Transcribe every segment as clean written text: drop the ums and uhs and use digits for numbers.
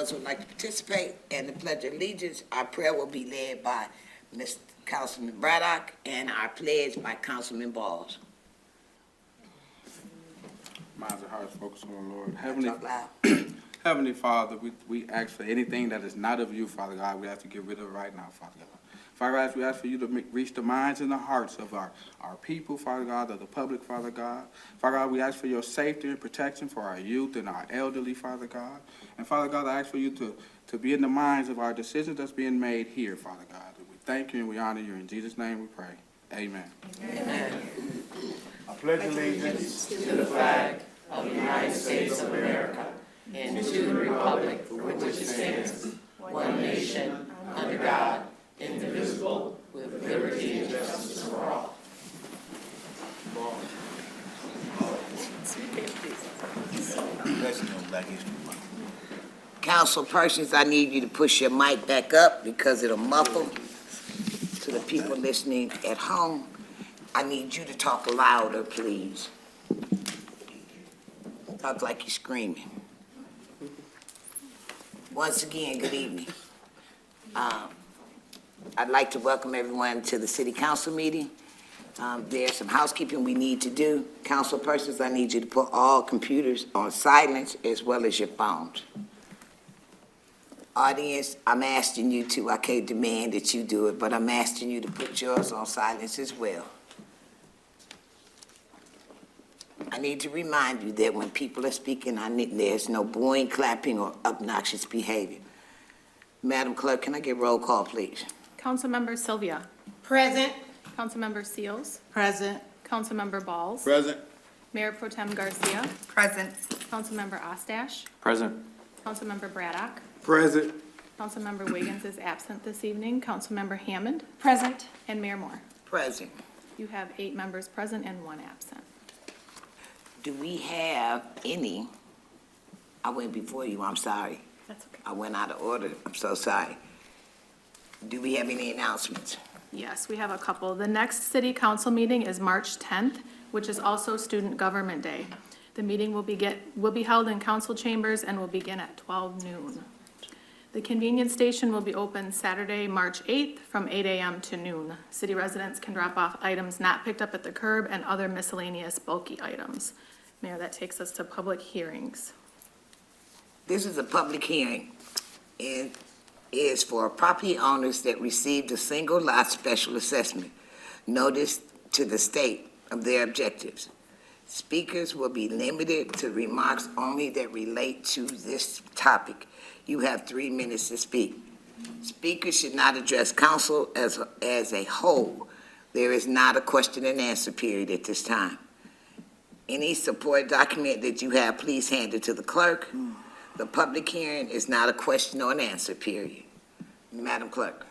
those who would like to participate in the Pledge of Allegiance, our prayer will be led by Mr. Councilman Braddock and our pledge by Councilman Balls. Minds and hearts focus on the Lord. Talk loud. Heavenly Father, we ask for anything that is not of you, Father God. We have to get rid of it right now, Father God. Father God, we ask for you to reach the minds and the hearts of our people, Father God, of the public, Father God. Father God, we ask for your safety and protection for our youth and our elderly, Father God. And Father God, I ask for you to be in the minds of our decisions that's being made here, Father God. We thank you and we honor you. In Jesus' name we pray. Amen. Amen. I pledge allegiance to the flag of the United States of America and to the republic for which it stands, one nation, under God, indivisible, with liberty and justice for all. Council persons, I need you to push your mic back up because it'll muffle to the people listening at home. I need you to talk louder, please. Talk like you're screaming. Once again, good evening. I'd like to welcome everyone to the City Council meeting. There's some housekeeping we need to do. Council persons, I need you to put all computers on silence as well as your phones. Audience, I'm asking you to, I can't demand that you do it, but I'm asking you to put yours on silence as well. I need to remind you that when people are speaking, there's no booing, clapping, or obnoxious behavior. Madam Clerk, can I get roll call, please? Councilmember Sylvia. Present. Councilmember Seals. Present. Councilmember Balls. Present. Mayor Pro Tem Garcia. Present. Councilmember Ostash. Present. Councilmember Braddock. Present. Councilmember Wiggins is absent this evening. Councilmember Hammond. Present. And Mayor Moore. Present. You have 8 members present and 1 absent. Do we have any? I went before you, I'm sorry. That's okay. I went out of order, I'm so sorry. Do we have any announcements? Yes, we have a couple. The next city council meeting is March 10th, which is also Student Government Day. The meeting will be held in council chambers and will begin at 12 noon. The convenience station will be open Saturday, March 8th from 8 a.m. to noon. City residents can drop off items not picked up at the curb and other miscellaneous bulky items. Mayor, that takes us to public hearings. This is a public hearing. It is for property owners that received a single lot special assessment notice to the state of their objectives. Speakers will be limited to remarks only that relate to this topic. You have 3 minutes to speak. Speakers should not address council as a whole. There is not a question and answer period at this time. Any support document that you have, please hand it to the clerk. The public hearing is not a question or an answer period. Madam Clerk.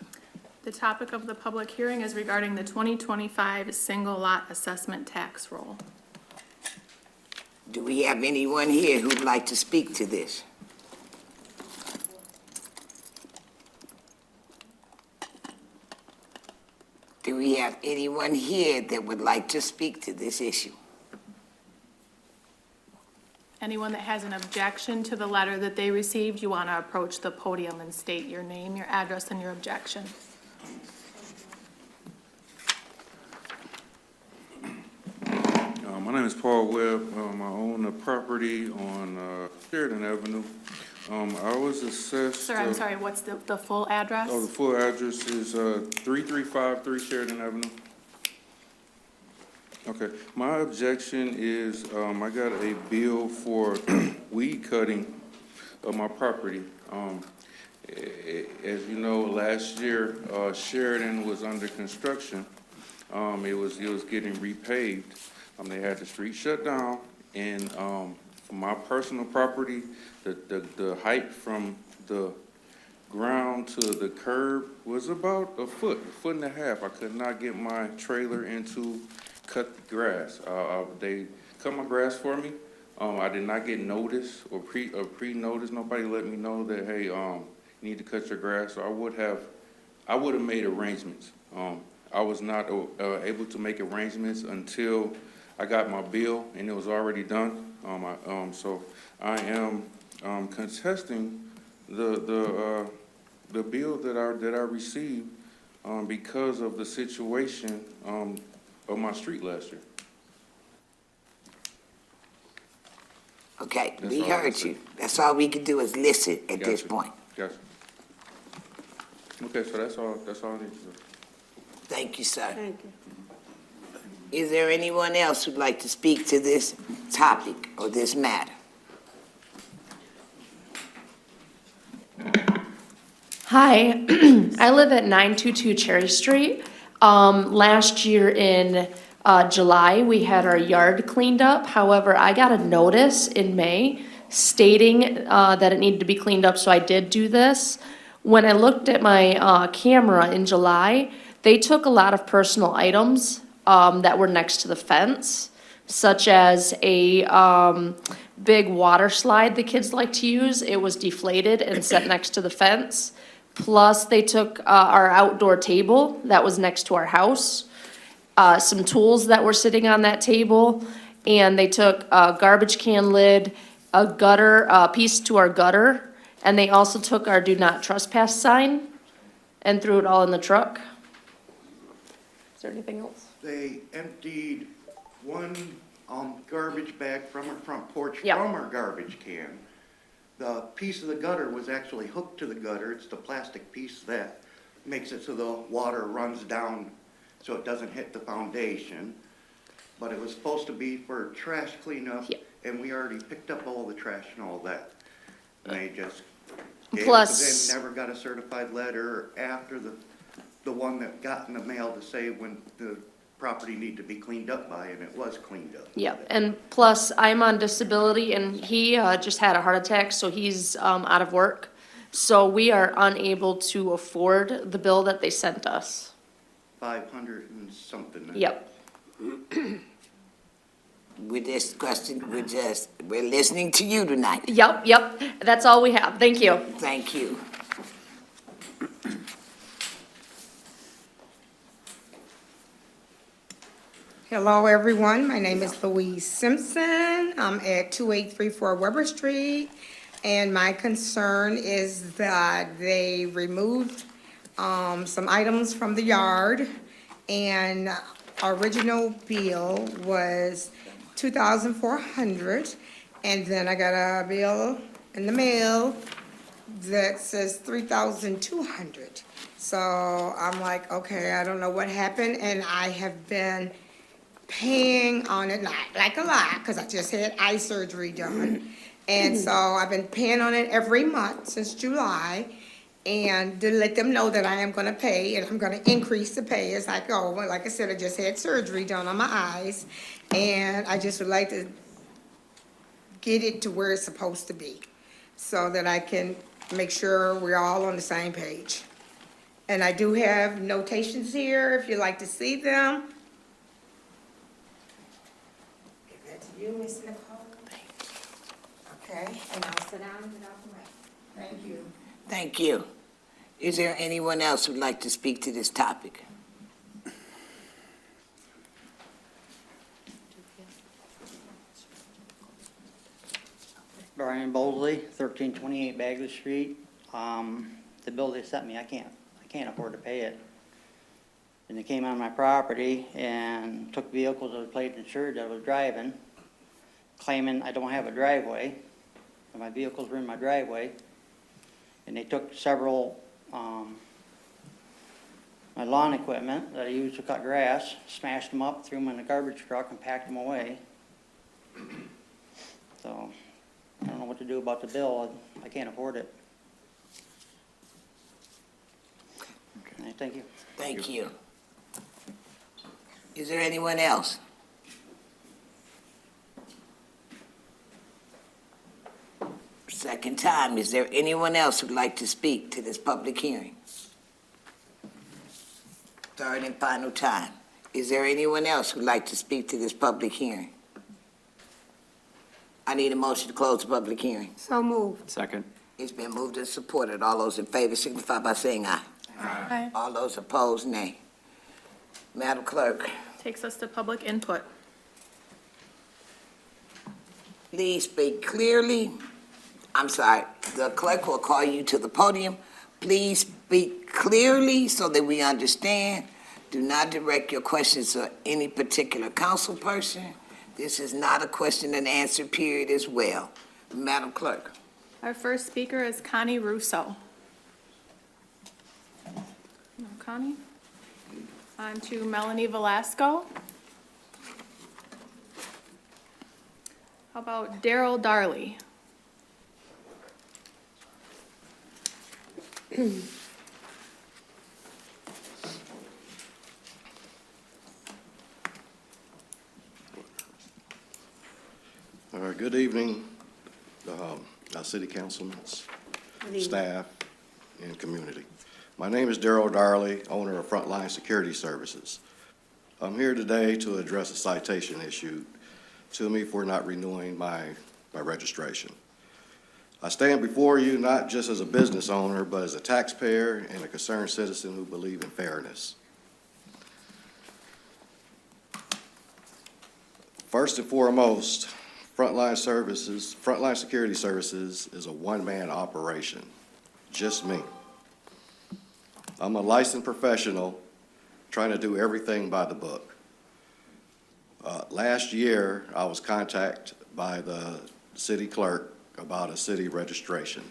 The topic of the public hearing is regarding the 2025 single lot assessment tax roll. Do we have anyone here who'd like to speak to this? Do we have anyone here that would like to speak to this issue? Anyone that has an objection to the letter that they received, you want to approach the podium and state your name, your address, and your objection. My name is Paul Webb. I own a property on Sheridan Avenue. I was assessed... Sir, I'm sorry, what's the full address? Oh, the full address is 3353 Sheridan Avenue. Okay, my objection is I got a bill for weed cutting of my property. As you know, last year Sheridan was under construction. It was getting repaved. They had the street shut down, and for my personal property, the height from the ground to the curb was about a foot and a half. I could not get my trailer into cut the grass. They cut my grass for me. I did not get notice or pre-notice. Nobody let me know that, hey, you need to cut your grass. So I would have made arrangements. I was not able to make arrangements until I got my bill, and it was already done. So I am contesting the bill that I received, because of the situation, of my street last year. Okay, That's we all I heard can you. That's all we can do is listen at this Gotcha. point. Gotcha. Okay, so that's all I need to do. Thank you, sir. Thank you. Is there anyone else who'd like to speak to this topic or this matter? Hi, I live at 922 Cherry Street. Last year in July, we had our yard cleaned up. However, I got a notice in May stating that it needed to be cleaned up, so I did do this. When I looked at my camera in July, they took a lot of personal items that were next to the fence, such as a big water slide the kids like to use. It was deflated and set next to the fence. Plus, they took our outdoor table that was next to our house, some tools that were sitting on that table, and they took a garbage can lid, a gutter, a piece to our gutter, and they also took our do not trespass sign and threw it all in the truck. Is there anything else? They emptied one garbage bag from our front porch Yep. from our garbage can. The piece of the gutter was actually hooked to the gutter. It's the plastic piece that makes it so the water runs down so it doesn't hit the foundation. But it was supposed to be for trash cleanup, Yep. and we already picked up all the trash and all that. And they just gave it, Plus- but they never got a certified letter after the one that got in the mail to say when the property needed to be cleaned up by, and it was cleaned up. Yep, and plus, I'm on disability, and he just had a heart attack, so he's out of work. So we are unable to afford the bill that they sent us. 500 and something. Yep. With this question, we're listening to you tonight. Yep, that's all we have. Thank you. Thank you. Hello, everyone. My name is Louise Simpson. I'm at 2834 Weber Street, and my concern is that they removed some items from the yard, and our original bill was $2,400, and then I got a bill in the mail that says $3,200. So I'm like, okay, I don't know what happened, and I have been paying on it, not like a lot, because I just had eye surgery done. And so I've been paying on it every month since July, and to let them know that I am gonna pay, and I'm gonna increase the pay as I go. Well, like I said, I just had surgery done on my eyes, and I just would like to get it to where it's supposed to be, so that I can make sure we're all on the same page. And I do have notations here, if you'd like to see them. Give that to you, Miss Nicole. Okay, and I'll sit down and get out the way. Thank you. Thank you. Is there anyone else who'd like to speak to this topic? Brian Bosley, 1328 Bagley Street. The bill they sent me, I can't afford to pay it. And they came on my property and took vehicles that were plate insured that I was driving, claiming I don't have a driveway, and my vehicles were in my driveway. And they took several, my lawn equipment that I used to cut grass, smashed them up, threw them in the garbage truck and packed them away. So, I don't know what to do about the bill. I can't afford it. Okay, thank you. Thank you. Is there anyone else? Second time, is there anyone else who'd like to speak to this public hearing? Third and final time. Is there anyone else who'd like to speak to this public hearing? I need a motion to close the public hearing. So moved. Second. It's been moved and supported. All those in favor signify by saying aye. Aye. All those opposed, nay. Madam Clerk, Takes us to public input. please speak clearly I'm sorry, the clerk will call you to the podium. Please speak clearly so that we understand. Do not direct your questions to any particular council person. This is not a question and answer period as well. Madam Clerk. Our first speaker is Connie Russo. No, Connie. On to Melanie Velasco. How about Daryl Darley? Good evening, our city councilmen, staff, and community. My name is Daryl Darley, owner of Frontline Security Services. I'm here today to address a citation issued to me for not renewing my registration. I stand before you not just as a business owner, but as a taxpayer and a concerned citizen who believe in fairness. First and foremost, Frontline Security Services is a one-man operation, just me. I'm a licensed professional trying to do everything by the book. Last year, I was contacted by the city clerk about a city registration.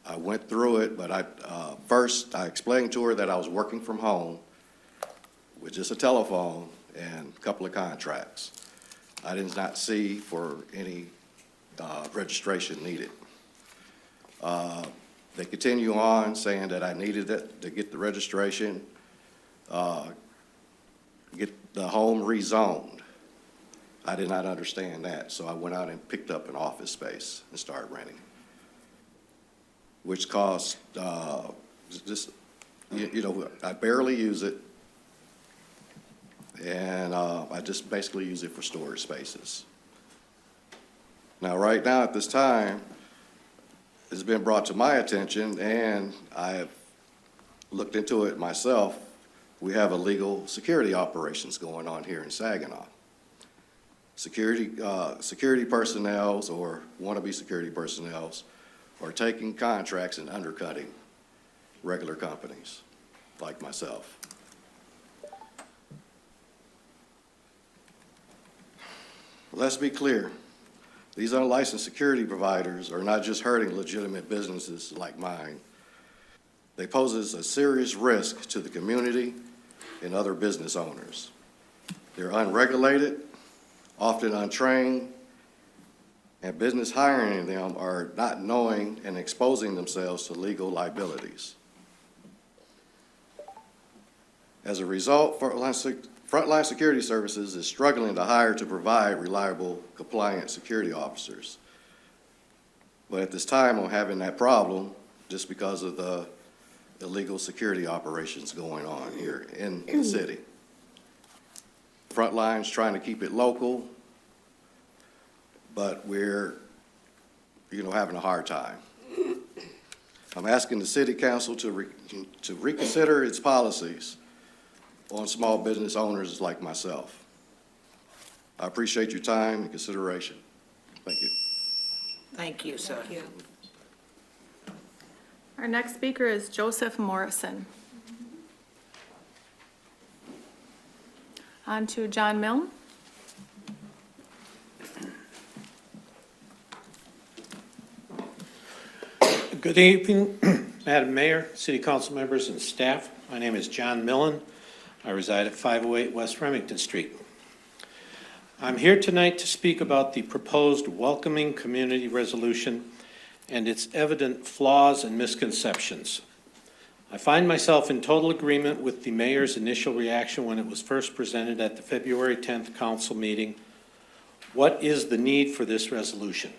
I went through it, but first I explained to her that I was working from home with just a telephone and a couple of contracts. I did not see for any registration needed. They continue on saying that I needed it to get the registration, get the home rezoned. I did not understand that, so I went out and picked up an office space and started renting, which cost just, I barely use it. And I just basically use it for storage spaces. Now, right now, at this time, it's been brought to my attention, and I have looked into it myself. We have illegal security operations going on here in Saginaw. Security personnel or wannabe security personnel are taking contracts and undercutting regular companies like myself. Let's be clear. These unlicensed security providers are not just hurting legitimate businesses like mine. They pose a serious risk to the community and other business owners. They're unregulated, often untrained, and business hiring them are not knowing and exposing themselves to legal liabilities. As a result, Frontline Security Services is struggling to hire to provide reliable, compliant security officers. But at this time, I'm having that problem just because of the illegal security operations going on here in the city. Frontline's trying to keep it local, but we're, having a hard time. I'm asking the city council to reconsider its policies on small business owners like myself. I appreciate your time and consideration. Thank you. Thank you, sir. Thank you. Our next speaker is Joseph Morrison. On to John Milne. Good evening, Madam Mayor, City Council members, and staff. My name is John Millen. I reside at 508 West Remington Street. I'm here tonight to speak about the proposed welcoming community resolution and its evident flaws and misconceptions. I find myself in total agreement with the mayor's initial reaction when it was first presented at the February 10th council meeting. What is the need for this resolution?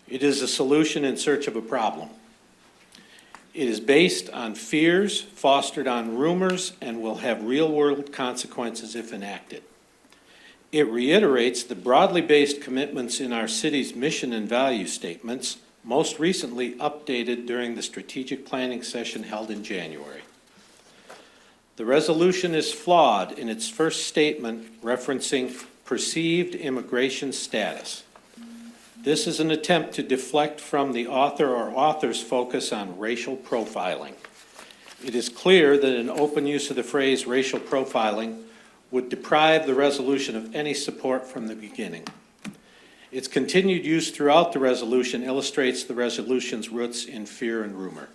It is a solution in search of a problem. It is based on fears, fostered on rumors, and will have real-world consequences if enacted. It reiterates the broadly based commitments in our city's mission and value statements, most recently updated during the strategic planning session held in January. The resolution is flawed in its first statement referencing perceived immigration status. This is an attempt to deflect from the author or author's focus on racial profiling. It is clear that an open use of the phrase racial profiling would deprive the resolution of any support from the beginning. Its continued use throughout the resolution illustrates the resolution's roots in fear and rumor.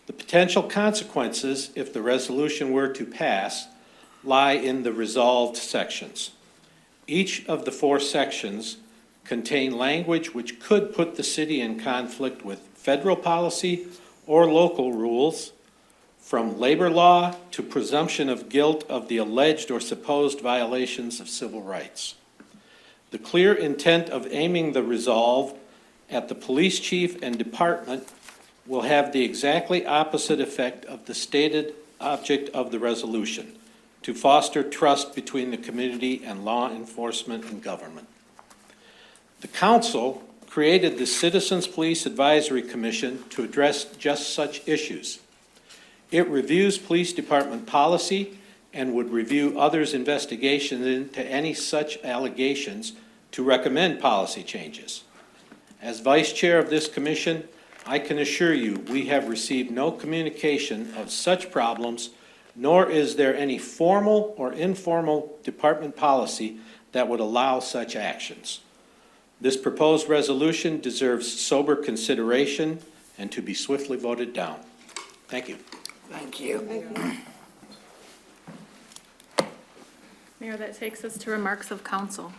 The potential consequences, if the resolution were to pass, lie in the resolved sections. Each of the 4 sections contain language which could put the city in conflict with federal policy or local rules, from labor law to presumption of guilt of the alleged or supposed violations of civil rights. The clear intent of aiming the resolve at the police chief and department will have the exactly opposite effect of the stated object of the resolution, to foster trust between the community and law enforcement and government. The council created the Citizens Police Advisory Commission to address just such issues. It reviews police department policy and would review others' investigations into any such allegations to recommend policy changes. As vice chair of this commission, I can assure you we have received no communication of such problems, nor is there any formal or informal department policy that would allow such actions. This proposed resolution deserves sober consideration and to be swiftly voted down. Thank you. Thank you. Mayor, that takes us to remarks of council.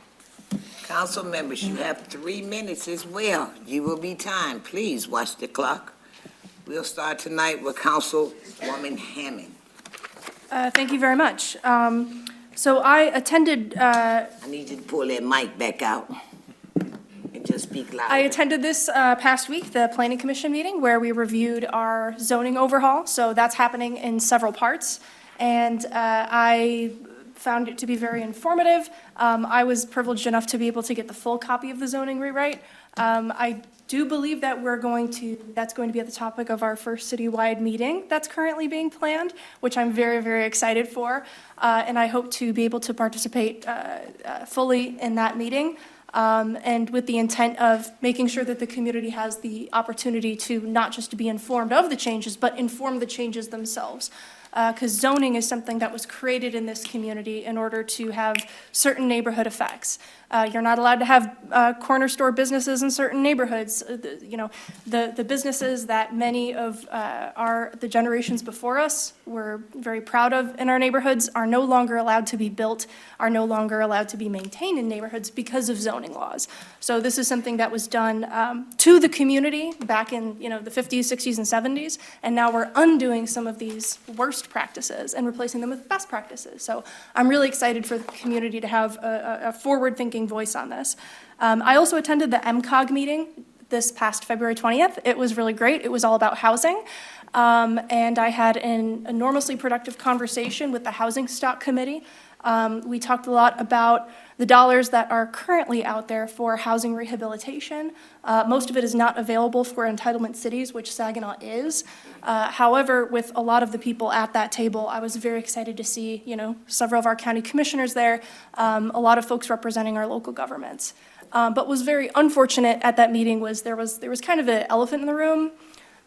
Council members, you have 3 minutes as well. You will be timed. Please watch the clock. We'll start tonight with Councilwoman Hammond. Thank you very much. So I attended, I need you to pull that mic back out and just speak louder. I attended this past week, the Planning Commission meeting, where we reviewed our zoning overhaul. So that's happening in several parts. And I found it to be very informative. I was privileged enough to be able to get the full copy of the zoning rewrite. I do believe that that's going to be at the topic of our first citywide meeting that's currently being planned, which I'm very, very excited for. And I hope to be able to participate fully in that meeting. And with the intent of making sure that the community has the opportunity to not just be informed of the changes, but inform the changes themselves. Because zoning is something that was created in this community in order to have certain neighborhood effects. You're not allowed to have corner store businesses in certain neighborhoods. The businesses that many of the generations before us were very proud of in our neighborhoods are no longer allowed to be built, are no longer allowed to be maintained in neighborhoods because of zoning laws. So this is something that was done to the community back in the 50s, 60s, and 70s, and now we're undoing some of these worst practices and replacing them with best practices. So I'm really excited for the community to have a forward-thinking voice on this. I also attended the MCOG meeting this past February 20th. It was really great. It was all about housing. And I had an enormously productive conversation with the Housing Stock Committee. We talked a lot about the dollars that are currently out there for housing rehabilitation. Most of it is not available for entitlement cities, which Saginaw is. However, with a lot of the people at that table, I was very excited to see, several of our county commissioners there, a lot of folks representing our local governments. But was very unfortunate at that meeting was there was kind of an elephant in the room,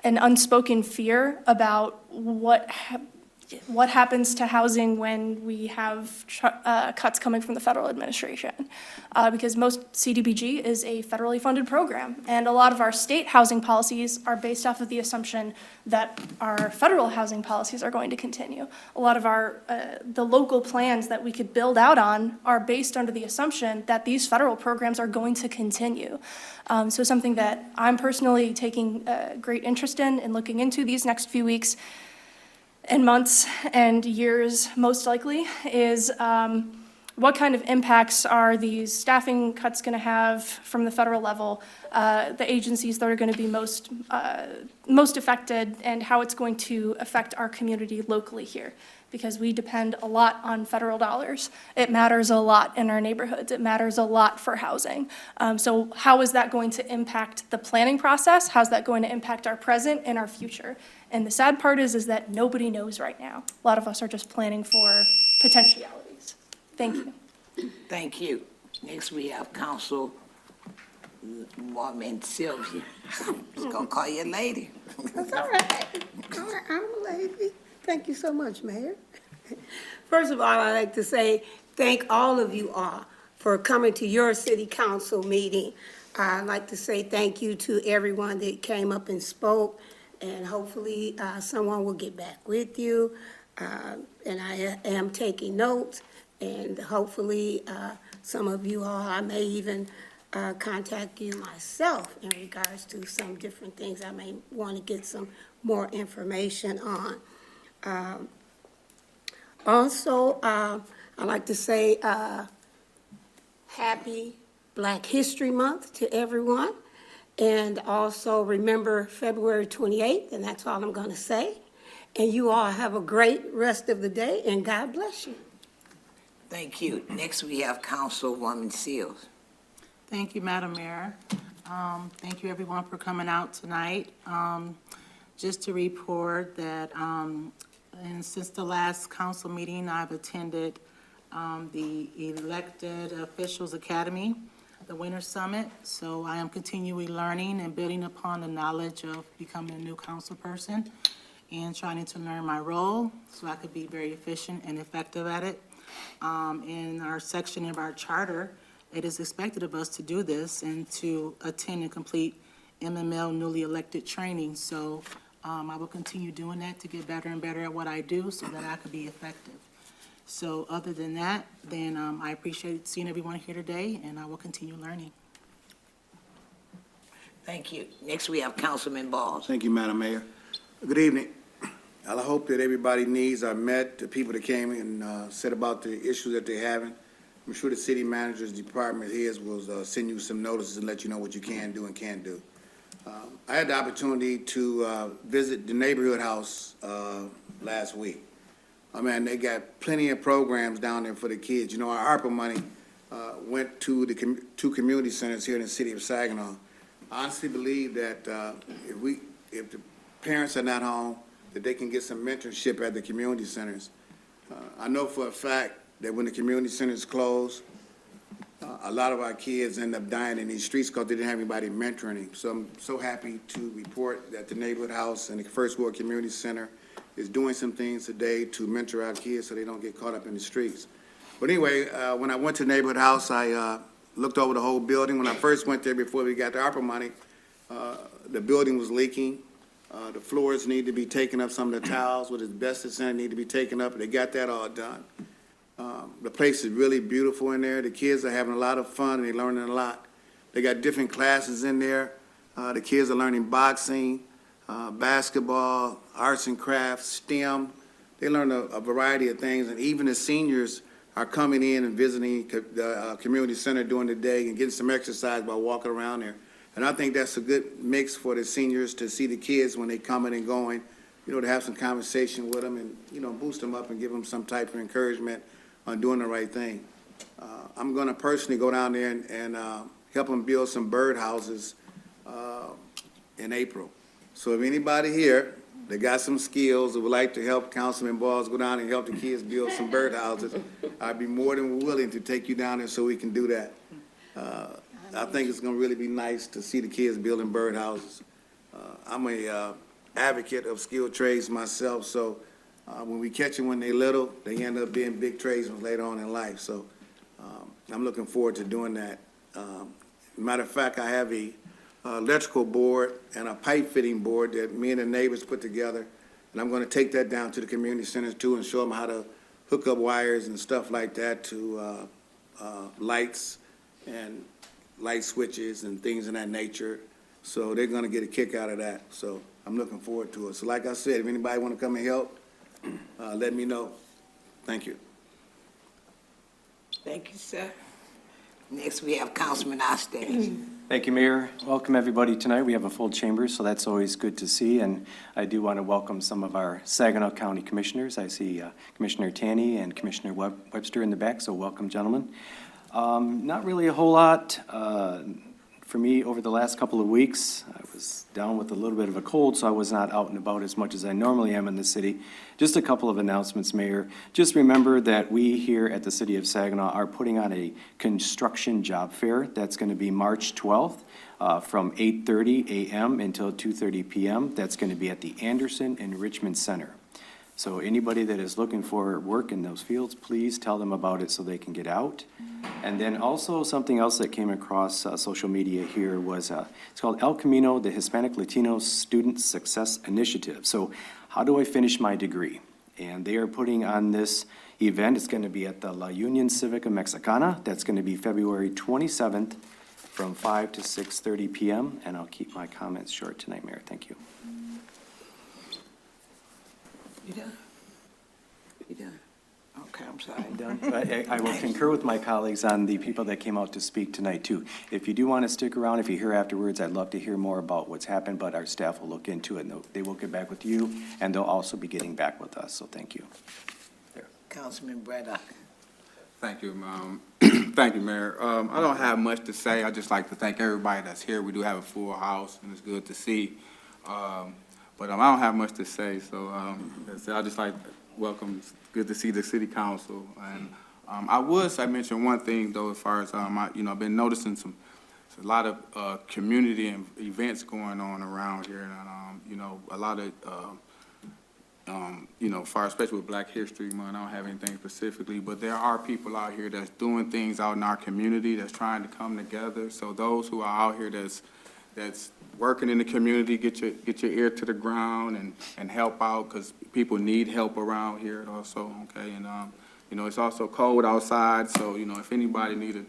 an unspoken fear about what happens to housing when we have cuts coming from the federal administration. Because most CDBG is a federally funded program, and a lot of our state housing policies are based off of the assumption that our federal housing policies are going to continue. A lot of the local plans that we could build out on are based under the assumption that these federal programs are going to continue. So something that I'm personally taking great interest in looking into these next few weeks and months and years, most likely, is what kind of impacts are these staffing cuts going to have from the federal level, the agencies that are going to be most affected, and how it's going to affect our community locally here. Because we depend a lot on federal dollars. It matters a lot in our neighborhoods. It matters a lot for housing. So how is that going to impact the planning process? How's that going to impact our present and our future? And the sad part is that nobody knows right now. A lot of us are just planning for potentialities. Thank you. Thank you. Next, we have Councilwoman Woman Sylvia. Just gonna call you a lady. That's all right. All right, I'm a lady. Thank you so much, Mayor. First of all, I'd like to say thank all of you all for coming to your city council meeting. I'd like to say thank you to everyone that came up and spoke, and hopefully someone will get back with you. And I am taking notes, and hopefully some of you all, I may even contact you myself in regards to some different things I may want to get some more information on. Also, I'd like to say happy Black History Month to everyone. And also remember February 28th, and that's all I'm going to say. And you all have a great rest of the day, and God bless you. Thank you. Next, we have Councilwoman Seals. Thank you, Madam Mayor. Thank you, everyone, for coming out tonight. Just to report that, and since the last council meeting, I've attended the Elected Officials Academy, the Winter Summit. So I am continually learning and building upon the knowledge of becoming a new council person and trying to learn my role so I could be very efficient and effective at it. In our section of our charter, it is expected of us to do this and to attend and complete MML newly elected training. So I will continue doing that to get better and better at what I do so that I could be effective. So other than that, then I appreciate seeing everyone here today, and I will continue learning. Thank you. Next, we have Councilman Balls. Thank you, Madam Mayor. Good evening. I hope that everybody's needs are met, the people that came and said about the issues that they're having. I'm sure the city manager's department heads will send you some notices and let you know what you can do and can't do. I had the opportunity to visit the neighborhood house last week. I mean, they got plenty of programs down there for the kids. You know, our ARPA money went to the two community centers here in the city of Saginaw. I honestly believe that if the parents are not home, that they can get some mentorship at the community centers. I know for a fact that when the community centers close, a lot of our kids end up dying in these streets because they didn't have anybody mentoring them. So I'm so happy to report that the neighborhood house and the First Ward Community Center is doing some things today to mentor our kids so they don't get caught up in the streets. But anyway, when I went to the neighborhood house, I looked over the whole building. When I first went there before we got the ARPA money, the building was leaking. The floors need to be taken up, some of the tiles with asbestos in it need to be taken up. They got that all done. The place is really beautiful in there. The kids are having a lot of fun and they're learning a lot. They got different classes in there. The kids are learning boxing, basketball, arts and crafts, STEM. They learn a variety of things, and even the seniors are coming in and visiting the community center during the day and getting some exercise by walking around there. And I think that's a good mix for the seniors to see the kids when they coming and going, you know, to have some conversation with them and, you know, boost them up and give them some type of encouragement on doing the right thing. I'm going to personally go down there and help them build some bird houses in April. So if anybody here that got some skills that would like to help Councilman Balls go down and help the kids build some bird houses, I'd be more than willing to take you down there so we can do that. I think it's going to really be nice to see the kids building bird houses. I'm a advocate of skilled trades myself, so when we catch them when they're little, they end up being big tradesmen later on in life. So I'm looking forward to doing that. Matter of fact, I have a electrical board and a pipe fitting board that me and the neighbors put together, and I'm going to take that down to the community centers too and show them how to hook up wires and stuff like that to lights and light switches and things of that nature. So they're going to get a kick out of that. So I'm looking forward to it. So like I said, if anybody want to come and help, let me know. Thank you. Thank you, sir. Next, we have Councilman Oster. Thank you, Mayor. Welcome, everybody, tonight. We have a full chamber, so that's always good to see. And I do want to welcome some of our Saginaw County commissioners. I see Commissioner Tanny and Commissioner Webster in the back, so welcome, gentlemen. Not really a whole lot for me, over the last couple of weeks, I was down with a little bit of a cold, so I was not out and about as much as I normally am in the city. Just a couple of announcements, Mayor. Just remember that we here at the City of Saginaw are putting on a construction job fair. That's going to be March 12th from 8:30 a.m. until 2:30 p.m. That's going to be at the Anderson and Richmond Center. So anybody that is looking for work in those fields, please tell them about it so they can get out. And then also something else that came across social media here was, it's called El Camino, the Hispanic Latino Student Success Initiative. So how do I finish my degree? And they are putting on this event. It's going to be at the La Union Civica Mexicana. That's going to be February 27th from 5 to 6:30 p.m. And I'll keep my comments short tonight, Mayor. Thank you. You done? You done? Okay, I'm sorry. Done. I will concur with my colleagues on the people that came out to speak tonight, too. If you do want to stick around, if you're here afterwards, I'd love to hear more about what's happened, but our staff will look into it, and they will get back with you, and they'll also be getting back with us, so thank you. Councilman Braddock. Thank you, thank you, Mayor. I don't have much to say. I just like to thank everybody that's here. We do have a full house, and it's good to see. But I don't have much to say, so I just like to welcome. It's good to see the city council. And I mentioned one thing though, as far as I've been noticing a lot of community and events going on around here, and a lot of far especially with Black History Month. I don't have anything specifically, but there are people out here that's doing things out in our community that's trying to come together. So those who are out here that's working in the community, get your ear to the ground and help out, because people need help around here also, okay? And, it's also cold outside, so, if anybody needed,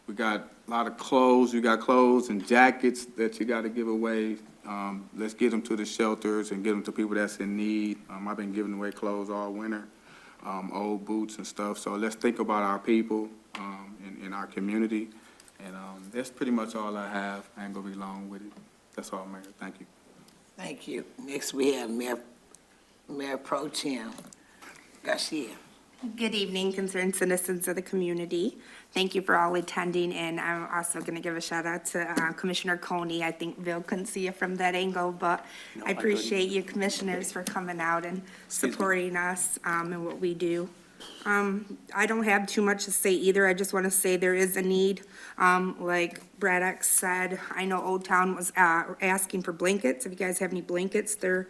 we got a lot of clothes. You got clothes and jackets that you got to give away. Let's get them to the shelters and get them to people that's in need. I've been giving away clothes all winter, old boots and stuff. So let's think about our people in our community. And that's pretty much all I have. I ain't going to be long with it. That's all, Mayor. Thank you. Thank you. Next, we have Mayor Pro Tem Garcia. Good evening, concerned citizens of the community. Thank you for all attending, and I'm also going to give a shout out to Commissioner Coney. I think Bill couldn't see you from that angle, but I appreciate you commissioners for coming out and supporting us and what we do. I don't have too much to say either. I just want to say there is a need. Like Braddock said, I know Old Town was asking for blankets. If you guys have any blankets, they're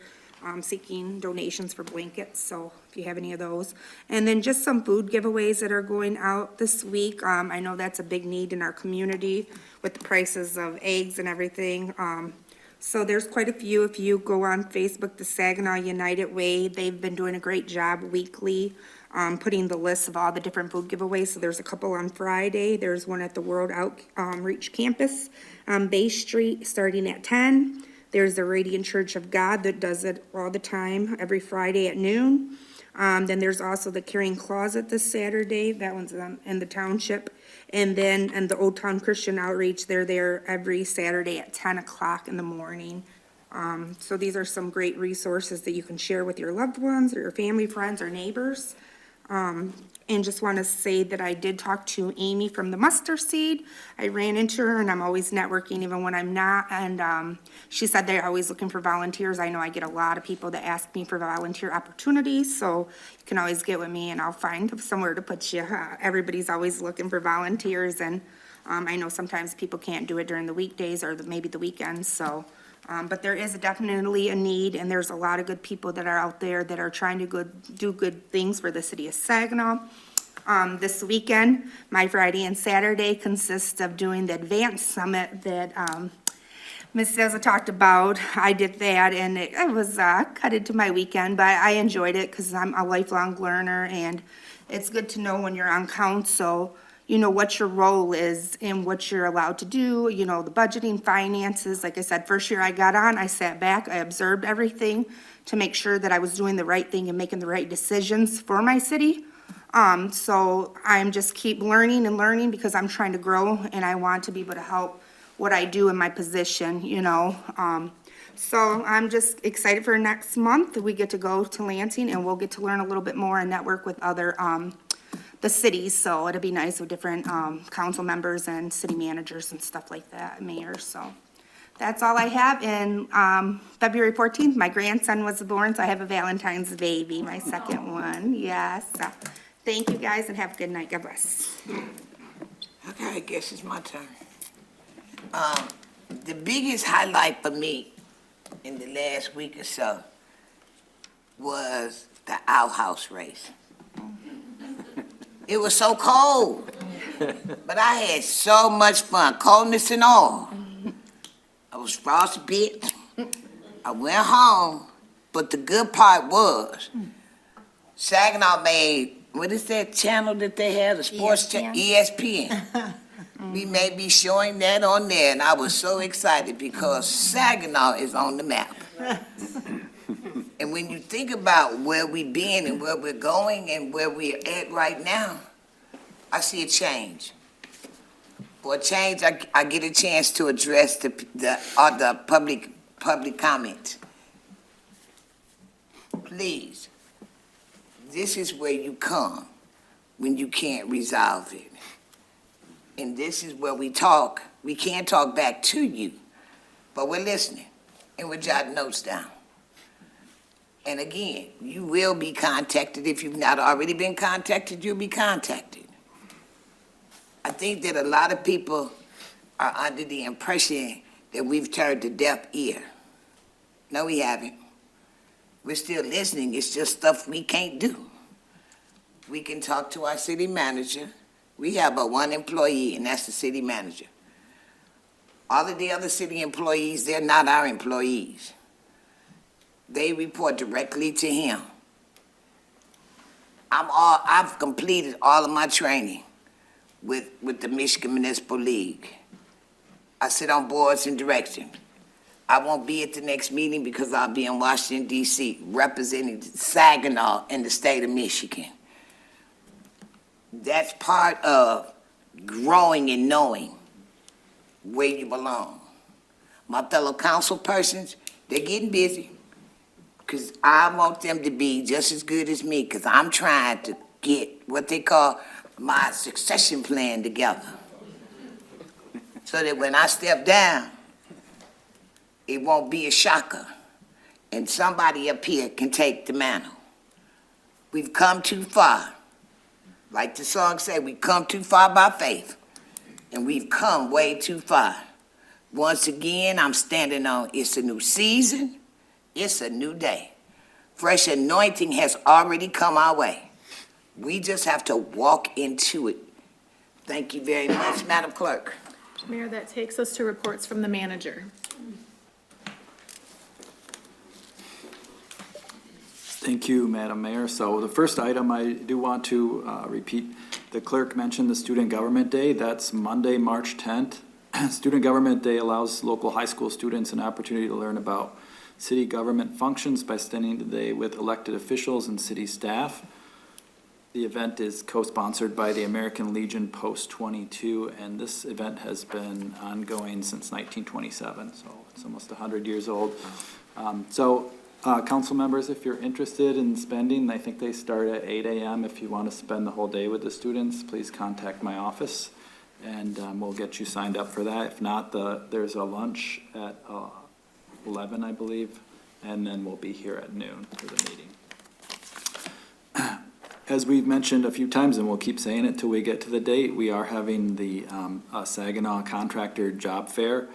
seeking donations for blankets, so if you have any of those. And then just some food giveaways that are going out this week. I know that's a big need in our community with the prices of eggs and everything. So there's quite a few. If you go on Facebook, the Saginaw United Way, they've been doing a great job weekly putting the list of all the different food giveaways. So there's a couple on Friday. There's one at the World Outreach Campus on Bay Street starting at 10. There's the Radiant Church of God that does it all the time, every Friday at noon. Then there's also the Caring Closet this Saturday. That one's in the township. And then and the Old Town Christian Outreach, they're there every Saturday at 10 o'clock in the morning. So these are some great resources that you can share with your loved ones or your family, friends, or neighbors. And just want to say that I did talk to Amy from the Mustard Seed. I ran into her, and I'm always networking even when I'm not. And she said they're always looking for volunteers. I know I get a lot of people that ask me for volunteer opportunities, so you can always get with me, and I'll find somewhere to put you. Everybody's always looking for volunteers, and I know sometimes people can't do it during the weekdays or maybe the weekends, so. But there is definitely a need, and there's a lot of good people that are out there that are trying to do good things for the city of Saginaw. This weekend, my Friday and Saturday consists of doing the Advanced Summit that Ms. Ceza talked about. I did that, and it was cut into my weekend, but I enjoyed it because I'm a lifelong learner, and it's good to know when you're on council, what your role is and what you're allowed to do, the budgeting, finances. Like I said, first year I got on, I sat back, I observed everything to make sure that I was doing the right thing and making the right decisions for my city. So I'm just keep learning and learning because I'm trying to grow and I want to be able to help what I do in my position, So I'm just excited for next month that we get to go to Lansing and we'll get to learn a little bit more and network with other, the cities, so it'll be nice with different, council members and city managers and stuff like that, mayors, so. That's all I have, and, February 14th, my grandson was born, so I have a Valentine's baby, my second one, yes. So, thank you guys, and have a good night, God bless. Okay, I guess it's my turn. The biggest highlight for me in the last week or so was the outhouse race. It was so cold, but I had so much fun, coldness and all. I was frostbit. I went home, but the good part was Saginaw made, what is that channel that they have, the sports channel? ESPN. We may be showing that on there, and I was so excited because Saginaw is on the map. And when you think about where we've been and where we're going and where we're at right now, I see a change. For a change, I get a chance to address the public comment. Please, this is where you come when you can't resolve it. And this is where we talk. We can't talk back to you, but we're listening and we're jotting notes down. And again, you will be contacted. If you've not already been contacted, you'll be contacted. I think that a lot of people are under the impression that we've turned a deaf ear. No, we haven't. We're still listening. It's just stuff we can't do. We can talk to our city manager. We have but one employee, and that's the city manager. All of the other city employees, they're not our employees. They report directly to him. I've completed all of my training with the Michigan Municipal League. I sit on boards and directions. I won't be at the next meeting because I'll be in Washington, D.C., representing Saginaw in the state of Michigan. That's part of growing and knowing where you belong. My fellow council persons, they're getting busy because I want them to be just as good as me because I'm trying to get what they call my succession plan together so that when I step down, it won't be a shocker and somebody up here can take the mantle. We've come too far. Like the song said, we've come too far by faith, and we've come way too far. Once again, I'm standing on it's a new season, it's a new day. Fresh anointing has already come our way. We just have to walk into it. Thank you very much, Madam Clerk. Mayor, that takes us to reports from the manager. Thank you, Madam Mayor. So the first item, I do want to repeat, the clerk mentioned the Student Government Day. That's Monday, March 10th. Student Government Day allows local high school students an opportunity to learn about city government functions by spending the day with elected officials and city staff. The event is co-sponsored by the American Legion Post 22, and this event has been ongoing since 1927, so it's almost 100 years old. Council members, if you're interested in spending, I think they start at 8 a.m. If you want to spend the whole day with the students, please contact my office, and we'll get you signed up for that. If not, there's a lunch at 11, I believe, and then we'll be here at noon for the meeting. As we've mentioned a few times, and we'll keep saying it till we get to the date, we are having the Saginaw Contractor Job Fair.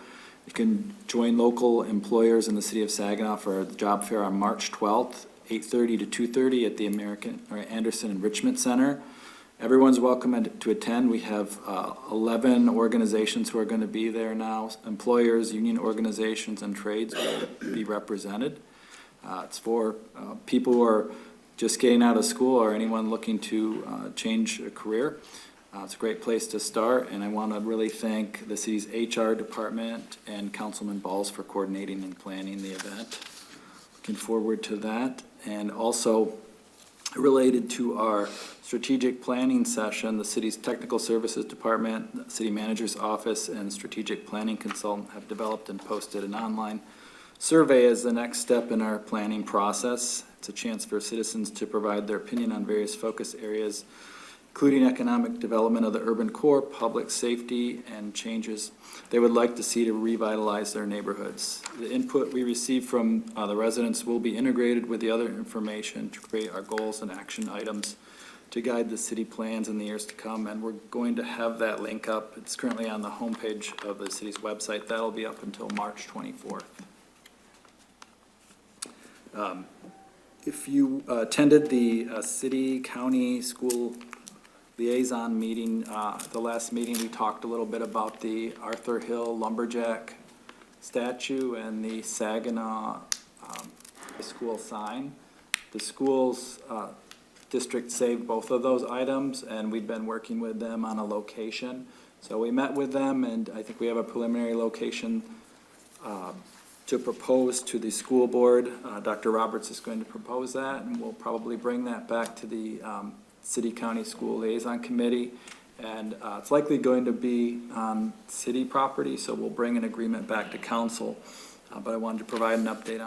You can join local employers in the city of Saginaw for the job fair on March 12th, 8:30 to 2:30 at the Anderson Enrichment Center. Everyone's welcome to attend. We have 11 organizations who are going to be there now. Employers, union organizations, and trades will be represented. It's for people who are just getting out of school or anyone looking to change a career. It's a great place to start, and I want to really thank the city's HR department and Councilman Balls for coordinating and planning the event. Looking forward to that. And also, related to our strategic planning session, the city's technical services department, the city manager's office, and strategic planning consultant have developed and posted an online survey as the next step in our planning process. It's a chance for citizens to provide their opinion on various focus areas, including economic development of the urban core, public safety, and changes they would like to see to revitalize their neighborhoods. The input we receive from the residents will be integrated with the other information to create our goals and action items to guide the city plans in the years to come, and we're going to have that link up. It's currently on the homepage of the city's website. That'll be up until March 24th. If you attended the city-county school liaison meeting, the last meeting, we talked a little bit about the Arthur Hill Lumberjack statue and the Saginaw school sign. The school's district saved both of those items, and we've been working with them on a location. So we met with them, and I think we have a preliminary location to propose to the school board. Dr. Roberts is going to propose that, and we'll probably bring that back to the City-County School Liaison Committee. And it's likely going to be on city property, so we'll bring an agreement back to council. But I wanted to provide an update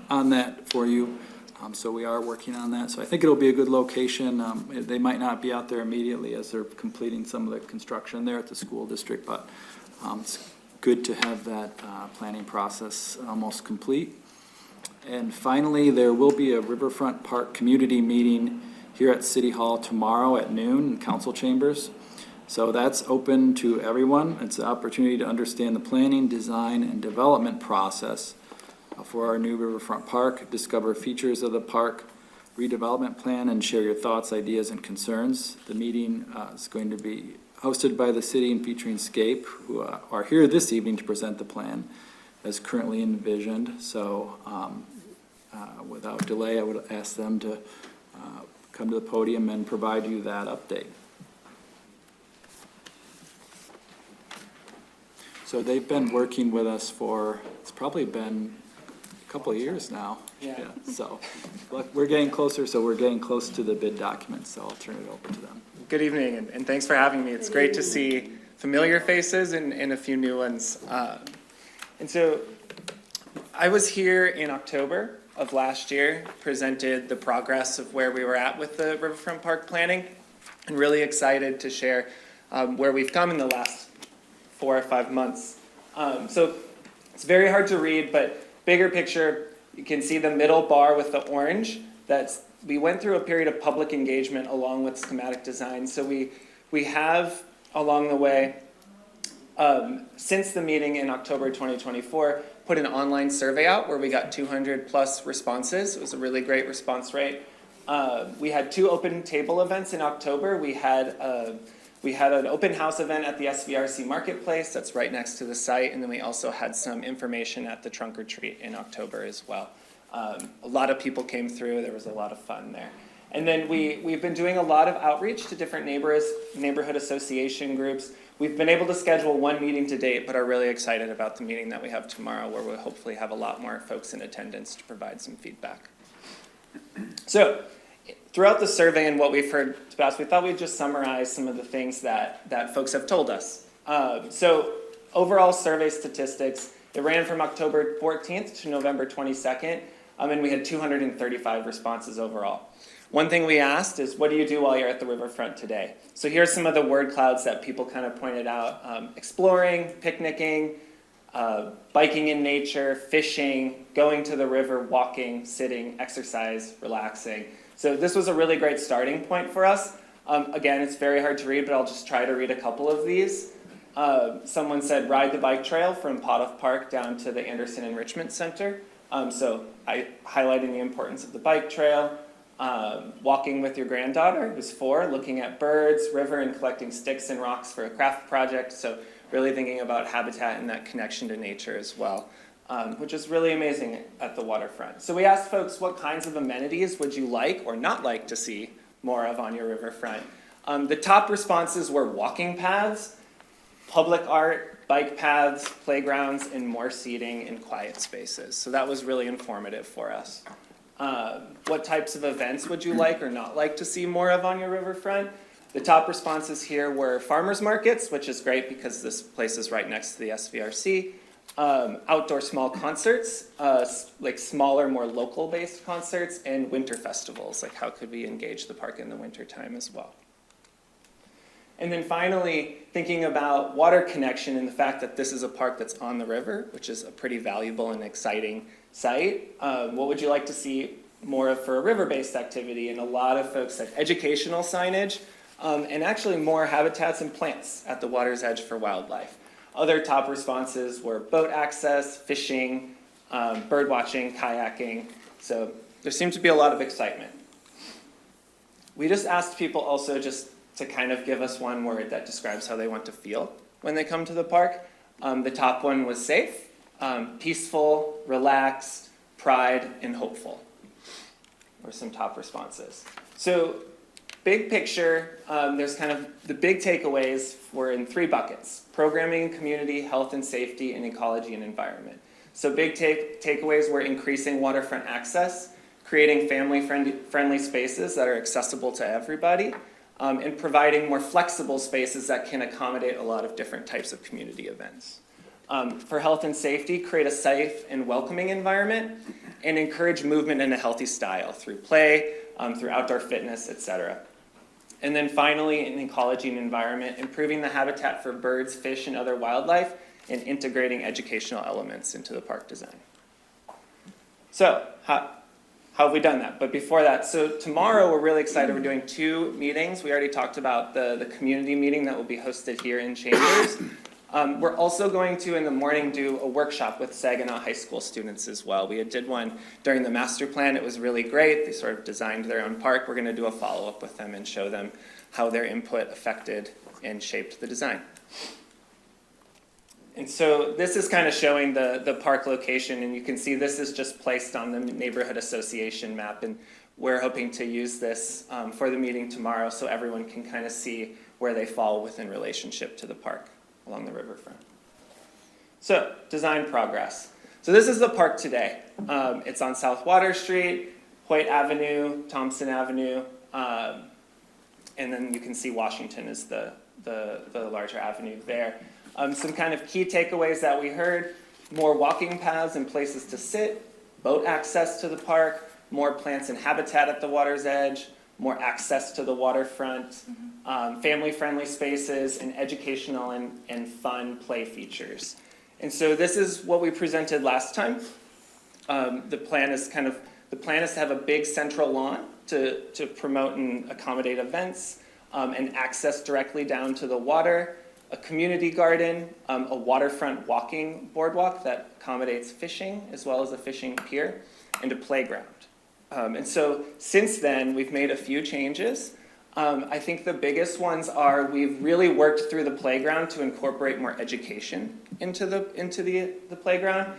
on that for you. So we are working on that. So I think it'll be a good location. They might not be out there immediately as they're completing some of the construction there at the school district, but it's good to have that planning process almost complete. And finally, there will be a Riverfront Park community meeting here at City Hall tomorrow at noon in council chambers. So that's open to everyone. It's an opportunity to understand the planning, design, and development process for our new Riverfront Park, discover features of the park, redevelopment plan, and share your thoughts, ideas, and concerns. The meeting is going to be hosted by the city and featuring Scape, who are here this evening to present the plan as currently envisioned. So without delay, I would ask them to come to the podium and provide you that update. So they've been working with us for, it's probably been a couple of years now. Yeah. So look, we're getting closer, so we're getting close to the bid documents, so I'll turn it over to them. Good evening, and thanks for having me. It's great to see familiar faces and a few new ones. And so I was here in October of last year, presented the progress of where we were at with the Riverfront Park planning, and really excited to share where we've come in the last 4 or 5 months. So it's very hard to read, but bigger picture, you can see the middle bar with the orange. We went through a period of public engagement along with schematic design. So we have along the way, since the meeting in October 2024, put an online survey out where we got 200 plus responses. It was a really great response rate. We had 2 open table events in October. We had an open house event at the SVRC Marketplace that's right next to the site, and then we also had some information at the Trunk or Treat in October as well. A lot of people came through. There was a lot of fun there. And then we've been doing a lot of outreach to different neighborhood association groups. We've been able to schedule 1 meeting to date, but are really excited about the meeting that we have tomorrow, where we'll hopefully have a lot more folks in attendance to provide some feedback. So throughout the survey and what we've heard about, we thought we'd just summarize some of the things that folks have told us. So overall survey statistics, it ran from October 14th to November 22nd, and we had 235 responses overall. One thing we asked is, what do you do while you're at the riverfront today? So here's some of the word clouds that people kind of pointed out. Exploring, picnicking, biking in nature, fishing, going to the river, walking, sitting, exercise, relaxing. So this was a really great starting point for us. Again, it's very hard to read, but I'll just try to read a couple of these. Someone said, ride the bike trail from Potoff Park down to the Anderson Enrichment Center. So highlighting the importance of the bike trail. Walking with your granddaughter, who's 4, looking at birds, river, and collecting sticks and rocks for a craft project. So really thinking about habitat and that connection to nature as well, which is really amazing at the waterfront. So we asked folks, what kinds of amenities would you like or not like to see more of on your riverfront? The top responses were walking paths, public art, bike paths, playgrounds, and more seating in quiet spaces. So that was really informative for us. What types of events would you like or not like to see more of on your riverfront? The top responses here were farmers markets, which is great because this place is right next to the SVRC. Outdoor small concerts, like smaller, more local-based concerts, and winter festivals, like how could we engage the park in the wintertime as well. And then finally, thinking about water connection and the fact that this is a park that's on the river, which is a pretty valuable and exciting site. What would you like to see more of for a river-based activity? And a lot of folks said educational signage, and actually more habitats and plants at the water's edge for wildlife. Other top responses were boat access, fishing, bird watching, kayaking. So there seemed to be a lot of excitement. We just asked people also just to kind of give us one word that describes how they want to feel when they come to the park. The top one was safe, peaceful, relaxed, pride, and hopeful were some top responses. So big picture, there's kind of the big takeaways were in 3 buckets: programming, community, health and safety, and ecology and environment. So big takeaways were increasing waterfront access, creating family-friendly spaces that are accessible to everybody, and providing more flexible spaces that can accommodate a lot of different types of community events. For health and safety, create a safe and welcoming environment, and encourage movement in a healthy style through play, through outdoor fitness, etc. And then finally, in ecology and environment, improving the habitat for birds, fish, and other wildlife, and integrating educational elements into the park design. So, how have we done that? But before that, so tomorrow we're really excited. We're doing 2 meetings. We already talked about the community meeting that will be hosted here in Chambers. We're also going to, in the morning, do a workshop with Saginaw High School students as well. We did one during the master plan. It was really great. They sort of designed their own park. We're going to do a follow-up with them and show them how their input affected and shaped the design. And so this is kind of showing the park location, and you can see this is just placed on the neighborhood association map, and we're hoping to use this for the meeting tomorrow so everyone can kind of see where they fall within relationship to the park along the riverfront. So, design progress. So this is the park today. It's on South Water Street, Hoyt Avenue, Thompson Avenue, and then you can see Washington is the larger avenue there. Some kind of key takeaways that we heard: more walking paths and places to sit, boat access to the park, more plants and habitat at the water's edge, more access to the waterfront, family-friendly spaces, and educational and fun play features. And so this is what we presented last time. The plan is to have a big central lawn to promote and accommodate events, and access directly down to the water, a community garden, a waterfront walking boardwalk that accommodates fishing, as well as a fishing pier, and a playground. And so since then, we've made a few changes. I think the biggest ones are we've really worked through the playground to incorporate more education into the playground.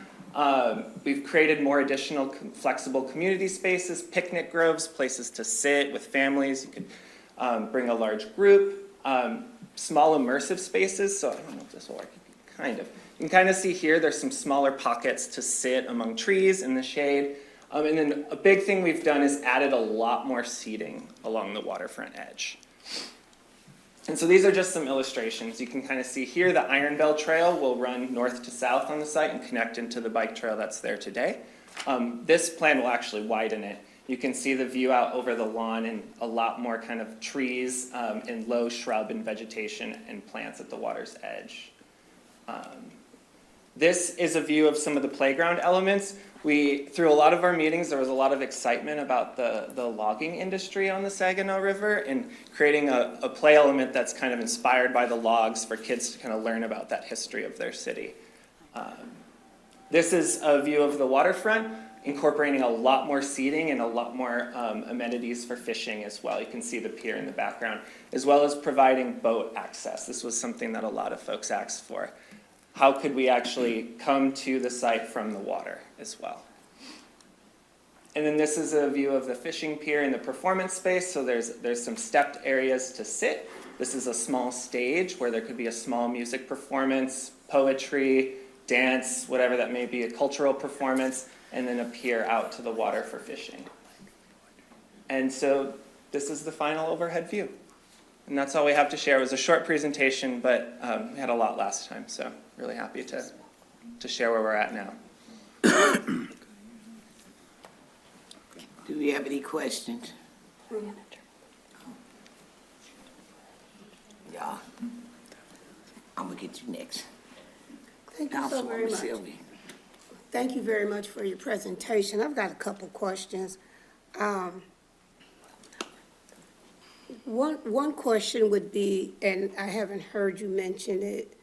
We've created more additional flexible community spaces, picnic groves, places to sit with families. You could bring a large group, small immersive spaces. So I don't know if this will work. Kind of. You can kind of see here there's some smaller pockets to sit among trees in the shade. And then a big thing we've done is added a lot more seating along the waterfront edge. And so these are just some illustrations. You can kind of see here the Iron Bell Trail will run north to south on the site and connect into the bike trail that's there today. This plan will actually widen it. You can see the view out over the lawn and a lot more kind of trees and low shrub and vegetation and plants at the water's edge. This is a view of some of the playground elements. Through a lot of our meetings, there was a lot of excitement about the logging industry on the Saginaw River and creating a play element that's kind of inspired by the logs for kids to kind of learn about that history of their city. This is a view of the waterfront, incorporating a lot more seating and a lot more amenities for fishing as well. You can see the pier in the background, as well as providing boat access. This was something that a lot of folks asked for. How could we actually come to the site from the water as well? And then this is a view of the fishing pier in the performance space. So there's some stepped areas to sit. This is a small stage where there could be a small music performance, poetry, dance, whatever that may be, a cultural performance, and then a pier out to the water for fishing. And so this is the final overhead view. And that's all we have to share. It was a short presentation, but we had a lot last time, so really happy to share where we're at now. Do we have any questions? Yeah. get you next. Thank you so very Councilwoman much. Sylvia. Thank you very much for your presentation. I've got a couple questions. One question would be, and I haven't heard you mention it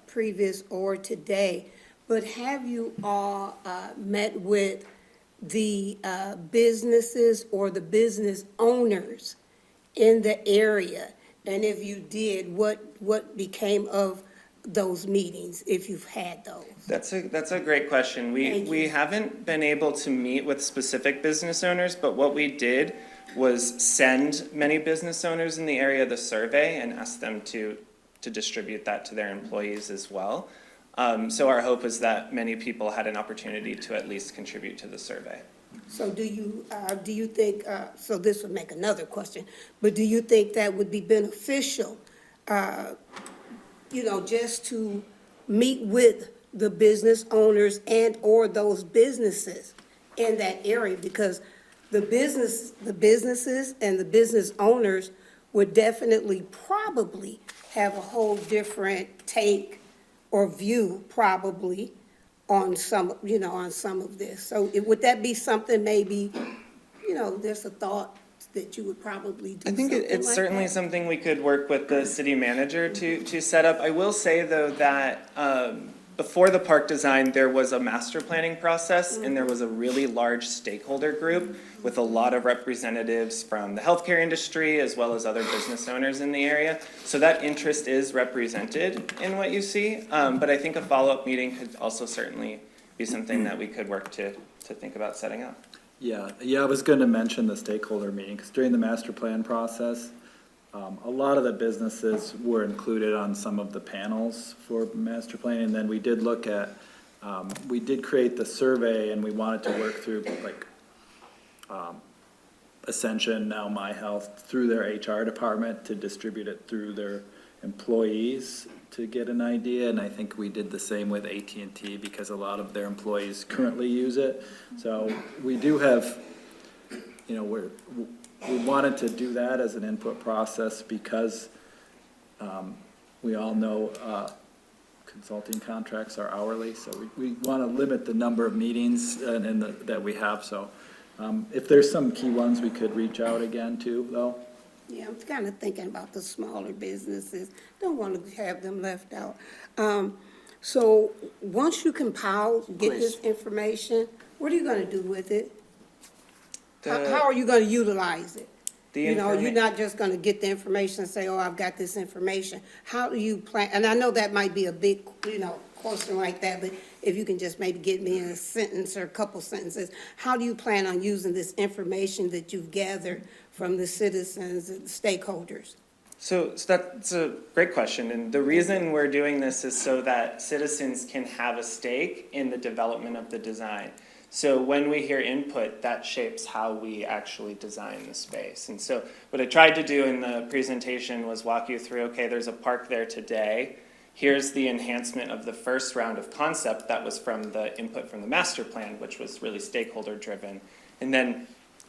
previous or today, but have you all met with the businesses or the business owners in the area? And if you did, what became of those meetings, if you've had those? That's a great question. We haven't been able to meet with specific business owners, but what we did was send many business owners in the area the survey and ask them to distribute that to their employees as well. So our hope is that many people had an opportunity to at least contribute to the survey. So do you think, so this would make another question, but do you think that would be beneficial, just to meet with the business owners and/or those businesses in that area? Because the businesses and the business owners would definitely probably have a whole different take or view probably on some of this. So would that be something maybe, there's a thought that you would probably do I think something it's like certainly that? something we could work with the city manager to set up. I will say, though, that before the park design, there was a master planning process, and there was a really large stakeholder group with a lot of representatives from the healthcare industry as well as other business owners in the area. So that interest is represented in what you see, but I think a follow-up meeting could also certainly be something that we could work to think about setting up. Yeah, I was going to mention the stakeholder meeting, because during the master plan process, a lot of the businesses were included on some of the panels for master plan, and then we did look at, we did create the survey, and we wanted to work through, like, Ascension, now My Health, through their HR department to distribute it through their employees to get an idea, and I think we did the same with AT&T because a lot of their employees currently use it. So we do have, we wanted to do that as an input process because we all know consulting contracts are hourly, so we want to limit the number of meetings that we have. So if there's some key ones, we could reach out again too, though. Yeah, I'm kind of thinking about the smaller businesses. Don't want to have them left out. So once you compile, get this information, what are you going to do with it? How are you going to utilize it? You're not just going to get the information and say, oh, I've got this information. How do you plan? And I know that might be a big, question like that, but if you can just maybe get me in a sentence or a couple sentences, how do you plan on using this information that you've gathered from the citizens and stakeholders? So that's a great question, and the reason we're doing this is so that citizens can have a stake in the development of the design. So when we hear input, that shapes how we actually design the space. And so what I tried to do in the presentation was walk you through, okay, there's a park there today. Here's the enhancement of the first round of concept that was from the input from the master plan, which was really stakeholder driven. And then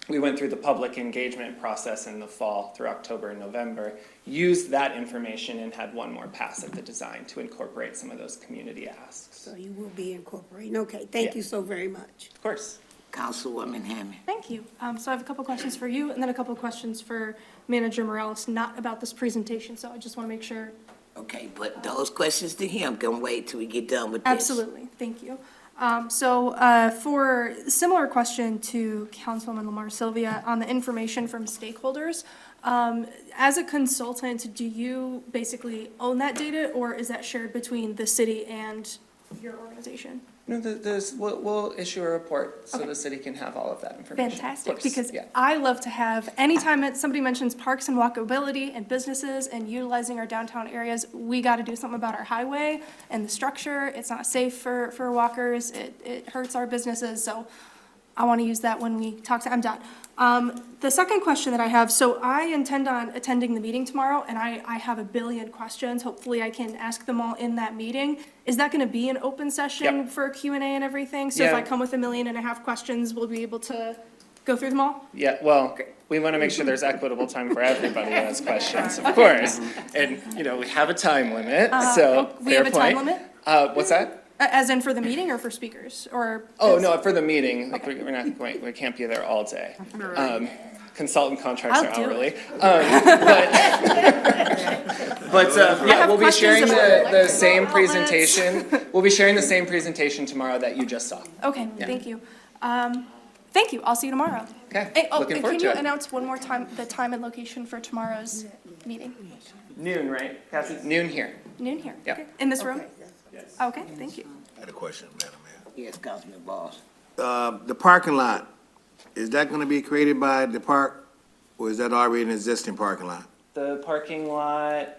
we went through the public engagement process in the fall through October and November, used that information and had one more pass at the design to incorporate some of those community asks. So you will be incorporating. Okay, thank you so very much. Of course. Councilwoman Hammond. Thank you. So I have a couple questions for you and then a couple questions for Manager Morales, not about this presentation, so I just want to make sure. Okay, but those questions to him can wait till we get done with this. Absolutely, thank you. For similar question to Councilwoman Lamar Sylvia on the information from stakeholders, as a consultant, do you basically own that data or is that shared between the city and your organization? No, we'll issue a report so the city can have all of that information. Fantastic, because I love to have, anytime somebody mentions parks and walkability and businesses and utilizing our downtown areas, we got to do something about our highway and the structure. It's not safe for walkers. It hurts our businesses. So I want to use that when we talk to MDOT. The second question that I have, so I intend on attending the meeting tomorrow, and I have a billion questions. Hopefully I can ask them all in that meeting. Is that going to be an open session for Q&A and everything? So if I come with 1.5 million questions, we'll be able to go through them all? Yeah, well, we want to make sure there's equitable time for everybody who has questions, of course. And, you know, we have a time limit, so We fair have a time point. limit? What's that? As in for the meeting or for speakers, or? Oh, no, for the meeting, like, we're not going, we can't be there all day. Consultant contracts are I'll do hourly. it. Yeah, we'll be sharing questions the same presentation, we'll be sharing the same presentation tomorrow that you just saw. Okay, Yeah. thank you. Thank you, I'll see you tomorrow. Okay, Hey, looking forward can to you it. announce one more time, the time and location for tomorrow's meeting? Noon, right? Cassie? Noon here. Noon here? Yeah. Okay. In this room? Okay, thank you. I had a question, Madam Mayor. Yes, Councilman Boss. The parking lot, is that gonna be created by the park, or is that already an existing parking lot? The parking lot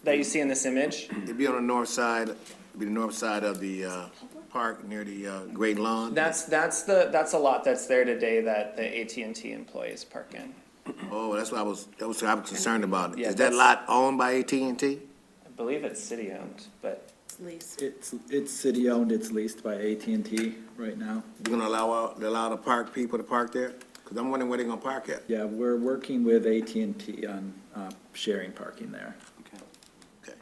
that you see in this image, It'd be on the north side, it'd be the north side of the, park near the, Great Lawn? that's a lot that's there today that the AT&T employees park in. Oh, that's what I was concerned about. Yeah, Is that that's- lot owned by AT&T? I believe it's city-owned, but It's city-owned, it's leased by AT&T right now. You gonna allow the park people to park there? Cause I'm wondering where they're gonna park at. Yeah, we're working with AT&T on sharing parking there. Okay.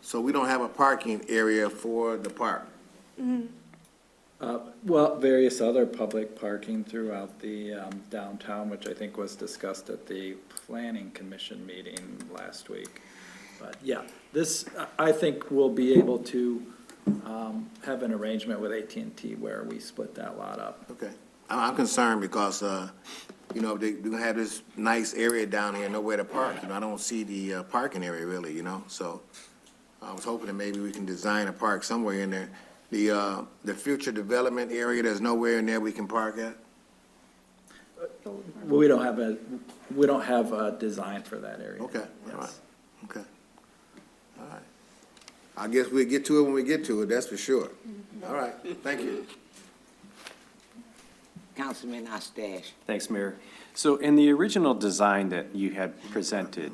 So we don't have a parking area for the park? Well, various other public parking throughout the downtown, which I think was discussed at the Planning Commission meeting last week. But yeah, this, I think we'll be able to have an arrangement with AT&T where we split that lot up. Okay. I'm concerned because, you know, they're gonna have this nice area down here, nowhere to park. You know, I don't see the parking area really, you know, so I was hoping that maybe we can design a park somewhere in there. The future development area, there's nowhere in there we can park at? We don't have a design for that area. Okay, all right, Yes. okay. All right. I guess we'll get to it when we get to it, that's for sure. All right, thank you. Councilman Ostash. Thanks, Mayor. So in the original design that you had presented,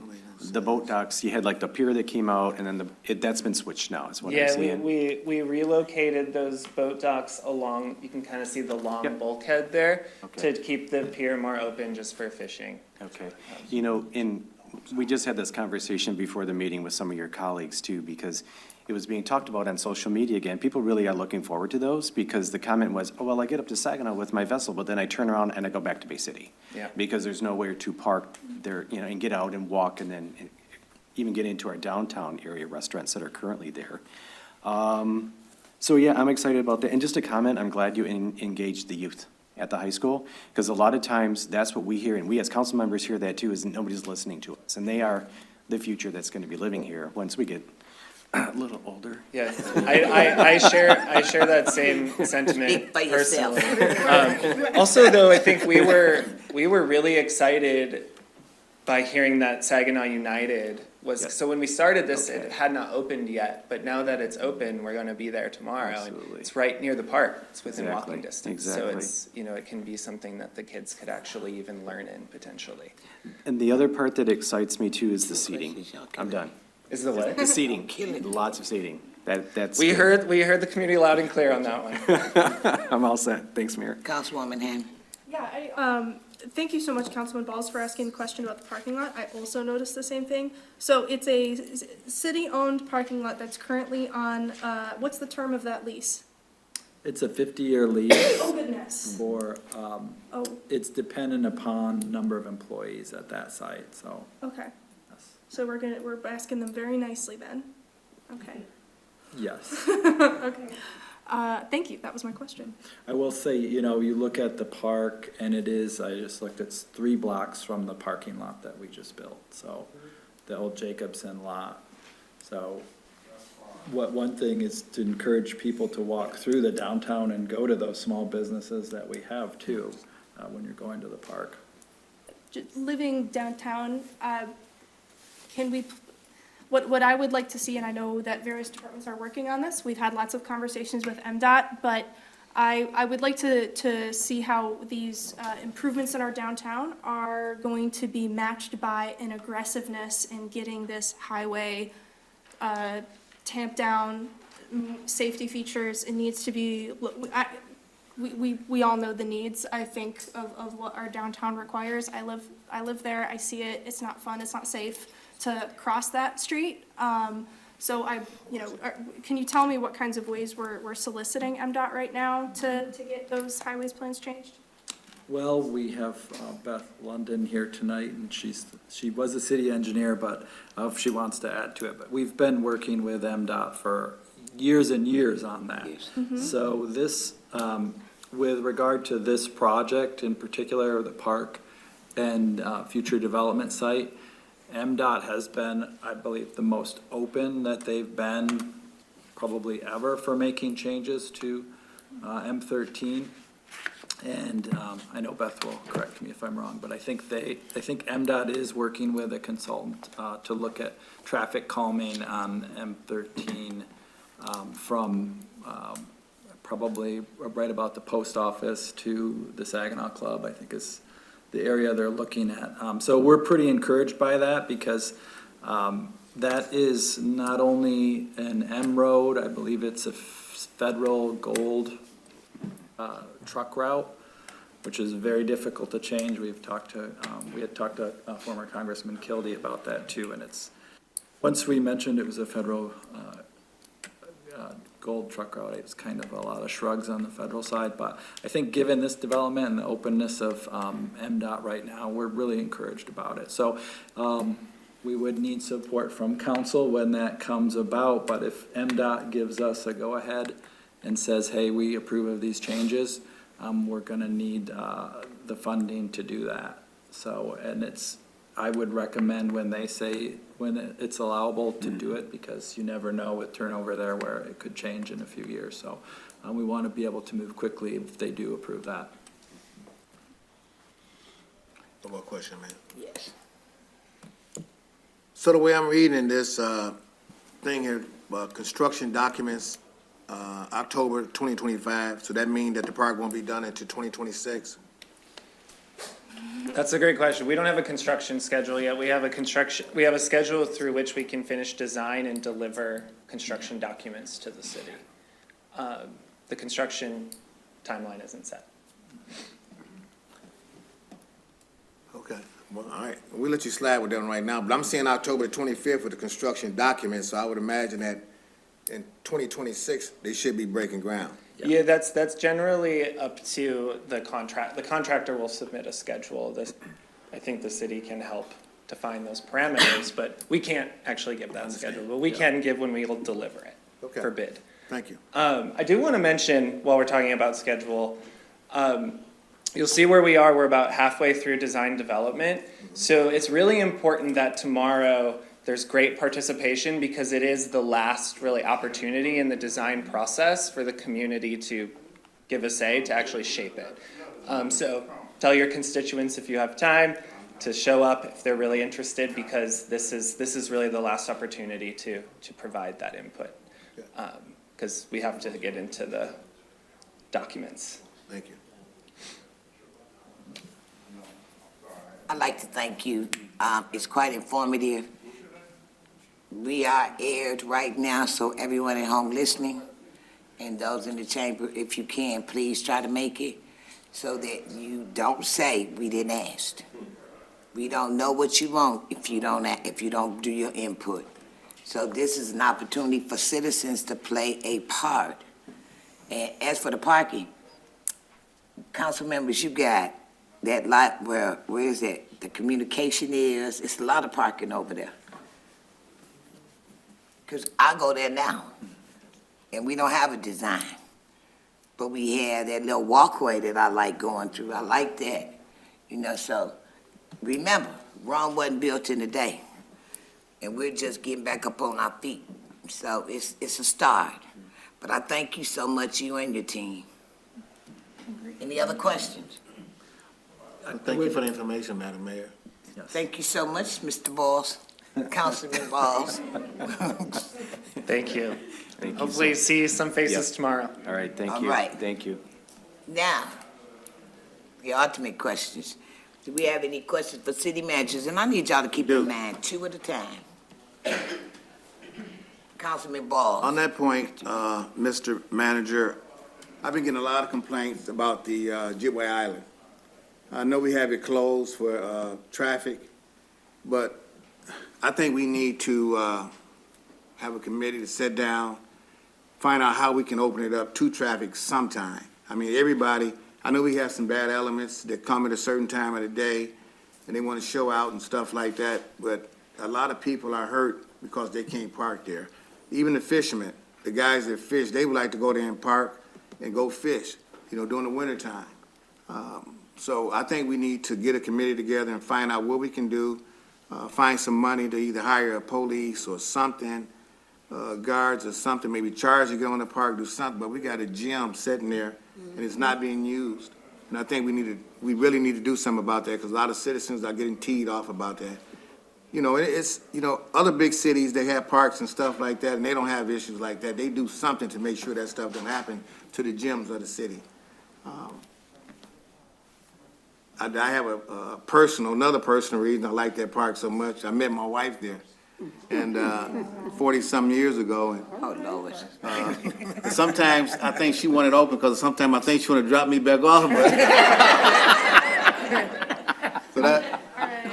the boat docks, you had like the pier that came out, and then that's been switched now, is what I'm yeah, seeing. we relocated those boat docks along, you can kind of see the long Yep. bulkhead there Okay. to keep the pier more open just for fishing. Okay. You know, we just had this conversation before the meeting with some of your colleagues too, because it was being talked about on social media again. People really are looking forward to those, because the comment was, oh, well, I get up to Saginaw with my vessel, but then I turn around and I go back to Bay City. Yeah. Because there's nowhere to park there, you know, and get out and walk and then even get into our downtown area restaurants that are currently there. So yeah, I'm excited about that. And just a comment, I'm glad you engaged the youth at the high school, because a lot of times that's what we hear, and we as council members hear that too, is nobody's listening to us. And they are the future that's gonna be living here once we get a little older. Yeah, I share that same sentiment Speak for yourself. personally. Also, though, I think we were really excited by hearing that Saginaw United was, Yes. so when we started this, Okay. it had not opened yet, but now that it's open, we're gonna be there tomorrow. And Absolutely. it's right near the park, it's within Exactly, walking distance. So exactly. it's, you know, it can be something that the kids could actually even learn in potentially. And the other part that excites me too is the seating. I'm done. Is the what? The seating, lots of seating. That's. We good. heard the community loud and clear on that one. I'm all set. Thanks, Mayor. Councilwoman Ham. Yeah, thank you so much, Councilman Balls, for asking the question about the parking lot. I also noticed the same thing. So it's a city-owned parking lot that's currently on, what's the term of that lease? It's a 50-year lease Oh, goodness. for, Oh, it's dependent upon number of employees at that site, so. okay. So we're asking them very nicely then. Okay. Yes. Okay. Thank you. That was my question. I will say, you know, you look at the park and it is, I just looked, it's 3 blocks from the parking lot that we just built, so the old Jacobson lot. So one thing is to encourage people to walk through the downtown and go to those small businesses that we have too, when you're going to the park. Just living downtown, can we, what I would like to see, and I know that various departments are working on this, we've had lots of conversations with MDOT, but I would like to see how these improvements in our downtown are going to be matched by an aggressiveness in getting this highway tamped down, safety features. It needs to be, we all know the needs, I think, of what our downtown requires. I live there, I see it, it's not fun, it's not safe to cross that street. So can you tell me what kinds of ways we're soliciting MDOT right now to get those highways plans changed? Well, we have Beth London here tonight, and she was a city engineer, but if she wants to add to it. But we've been working with MDOT for years and years on that. So this, with regard to this project in particular, the park and future development site, MDOT has been, I believe, the most open that they've been probably ever for making changes to M13. And I know Beth will correct me if I'm wrong, but I think MDOT is working with a consultant to look at traffic calming on M13 from probably right about the post office to the Saginaw Club, I think is the area they're looking at. So we're pretty encouraged by that because that is not only an M road, I believe it's a federal gold truck route, which is very difficult to change. We had talked to former Congressman Kildee about that too, and once we mentioned it was a federal gold truck route, it's kind of a lot of shrugs on the federal side, but I think given this development and the openness of MDOT right now, we're really encouraged about it. So we would need support from council when that comes about, but if MDOT gives us a go-ahead and says, hey, we approve of these changes, we're gonna need the funding to do that. So, and I would recommend when they say, when it's allowable to do it, because you never know with turnover there where it could change in a few years. So we want to be able to move quickly if they do approve that. One more question, man. Yes. So the way I'm reading this thing here, construction documents, October 2025, so that means that the park won't be done until 2026? That's a great question. We don't have a construction schedule yet. We have a schedule through which we can finish design and deliver construction documents to the city. The construction timeline isn't set. Okay, well, all right, we'll let you slide with them right now, but I'm seeing October 25th with the construction documents, so I would imagine that in 2026, they should be breaking ground. Yeah, that's generally up to the contract. The contractor will submit a schedule. I think the city can help define those parameters, but we can't actually give that schedule, but we can give when we will deliver it for bid. Thank you. I do want to mention, while we're talking about schedule, you'll see where we are. We're about halfway through design development. So it's really important that tomorrow there's great participation, because it is the last really opportunity in the design process for the community to give a say, to actually shape it. So tell your constituents if you have time to show up if they're really interested, because this is really the last opportunity to provide that input. Because we have to get into the documents. Thank you. I'd like to thank you. It's quite informative. We are aired right now, so everyone at home listening and those in the chamber, if you can, please try to make it so that you don't say we didn't ask. We don't know what you want if you don't do your input. So this is an opportunity for citizens to play a part. And as for the parking, council members, you got that lot where is it? The communication is, it's a lot of parking over there. Because I go there now, and we don't have a design. But we have that little walkway that I like going through. I like that. So remember, Rome wasn't built in a day. And we're just getting back up on our feet. So it's a start. But I thank you so much, you and your team. Any other questions? Thank you for the information, Madam Mayor. Thank you so much, Mr. Balls. Councilman Balls. Thank you. Hopefully see some faces tomorrow. All right, thank All you. right. Thank you. Now, the ultimate questions. Do we have any questions for city managers? And I need y'all to keep in mind, 2 at a time. Councilman Balls. On that point, Mr. Manager, I've been getting a lot of complaints about the Jitway Island. I know we have it closed for traffic, but I think we need to have a committee to sit down, find out how we can open it up to traffic sometime. I mean, everybody, I know we have some bad elements that come at a certain time of the day, and they want to show out and stuff like that, but a lot of people are hurt because they can't park there. Even the fishermen, the guys that fish, they would like to go there and park and go fish, you know, during the wintertime. So I think we need to get a committee together and find out what we can do, find some money to either hire a police or something, guards or something, maybe charge to get on the park, do something, but we got a gym sitting there and it's not being used. And I think we really need to do something about that, because a lot of citizens are getting teed off about that. You know, it's, you know, other big cities, they have parks and stuff like that, and they don't have issues like that. They do something to make sure that stuff don't happen to the gyms of the city. I have another personal reason I like that park so much. I met my wife there, and 40-some years ago. And, Oh, Lord. sometimes I think she wanted open, because sometimes I think she want to drop me back off.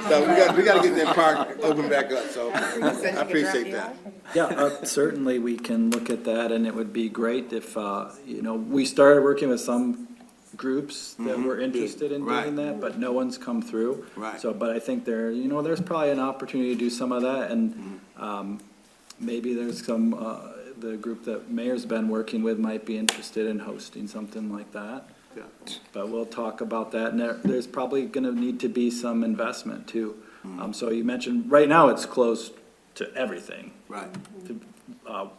So we got to get that park open back up. So I appreciate that. Yeah, certainly we can look at that, and it would be great if, you know, we started working with some groups that were interested in doing that, but no one's come through. Right. So, but I think there's probably an opportunity to do some of that, and maybe there's some, the group that Mayor's been working with might be interested in hosting something like that. Yeah. But we'll talk about that, and there's probably gonna need to be some investment too. So you mentioned, right now it's closed to everything. Right. To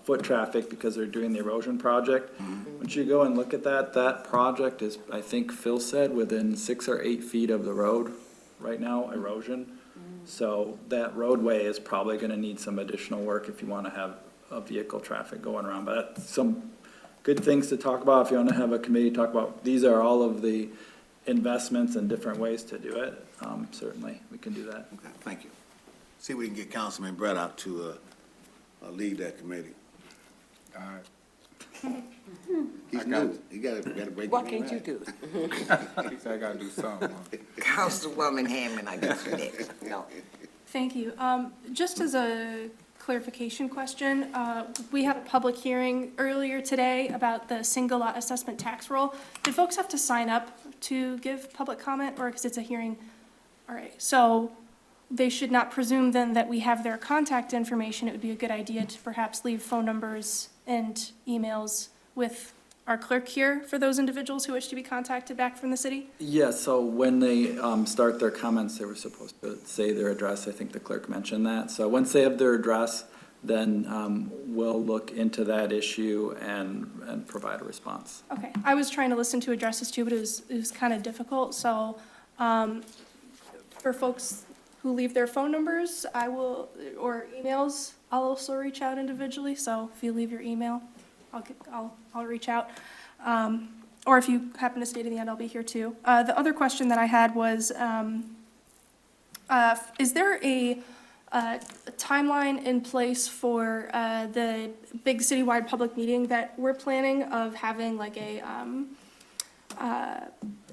foot traffic, because they're doing the erosion project. Once you go and look at that project is, I think Phil said, within 6 or 8 feet of the road right now, erosion. So that roadway is probably gonna need some additional work if you wanna have a vehicle traffic going around. But that's some good things to talk about if you wanna have a committee talk about. These are all of the investments and different ways to do it. Certainly, we can do that. Okay, thank you. See if we can get Councilman Brett out to lead that committee. All right. He's new. You gotta break. What can't you do? He said I gotta do something. Councilwoman Hammond, I guess, for next. No. Thank you. Just as a clarification question, we had a public hearing earlier today about the single lot assessment tax roll. Did folks have to sign up to give public comment, or because it's a hearing? All right, so they should not presume then that we have their contact information. It would be a good idea to perhaps leave phone numbers and emails with our clerk here for those individuals who wish to be contacted back from the city? Yeah, so when they start their comments, they were supposed to say their address. I think the clerk mentioned that. So once they have their address, then we'll look into that issue and provide a response. Okay, I was trying to listen to addresses too, but it was kind of difficult. So for folks who leave their phone numbers, I will, or emails, I'll also reach out individually. So if you leave your email, I'll reach out. Or if you happen to stay to the end, I'll be here too. The other question that I had was, is there a timeline in place for the big citywide public meeting that we're planning of having like a,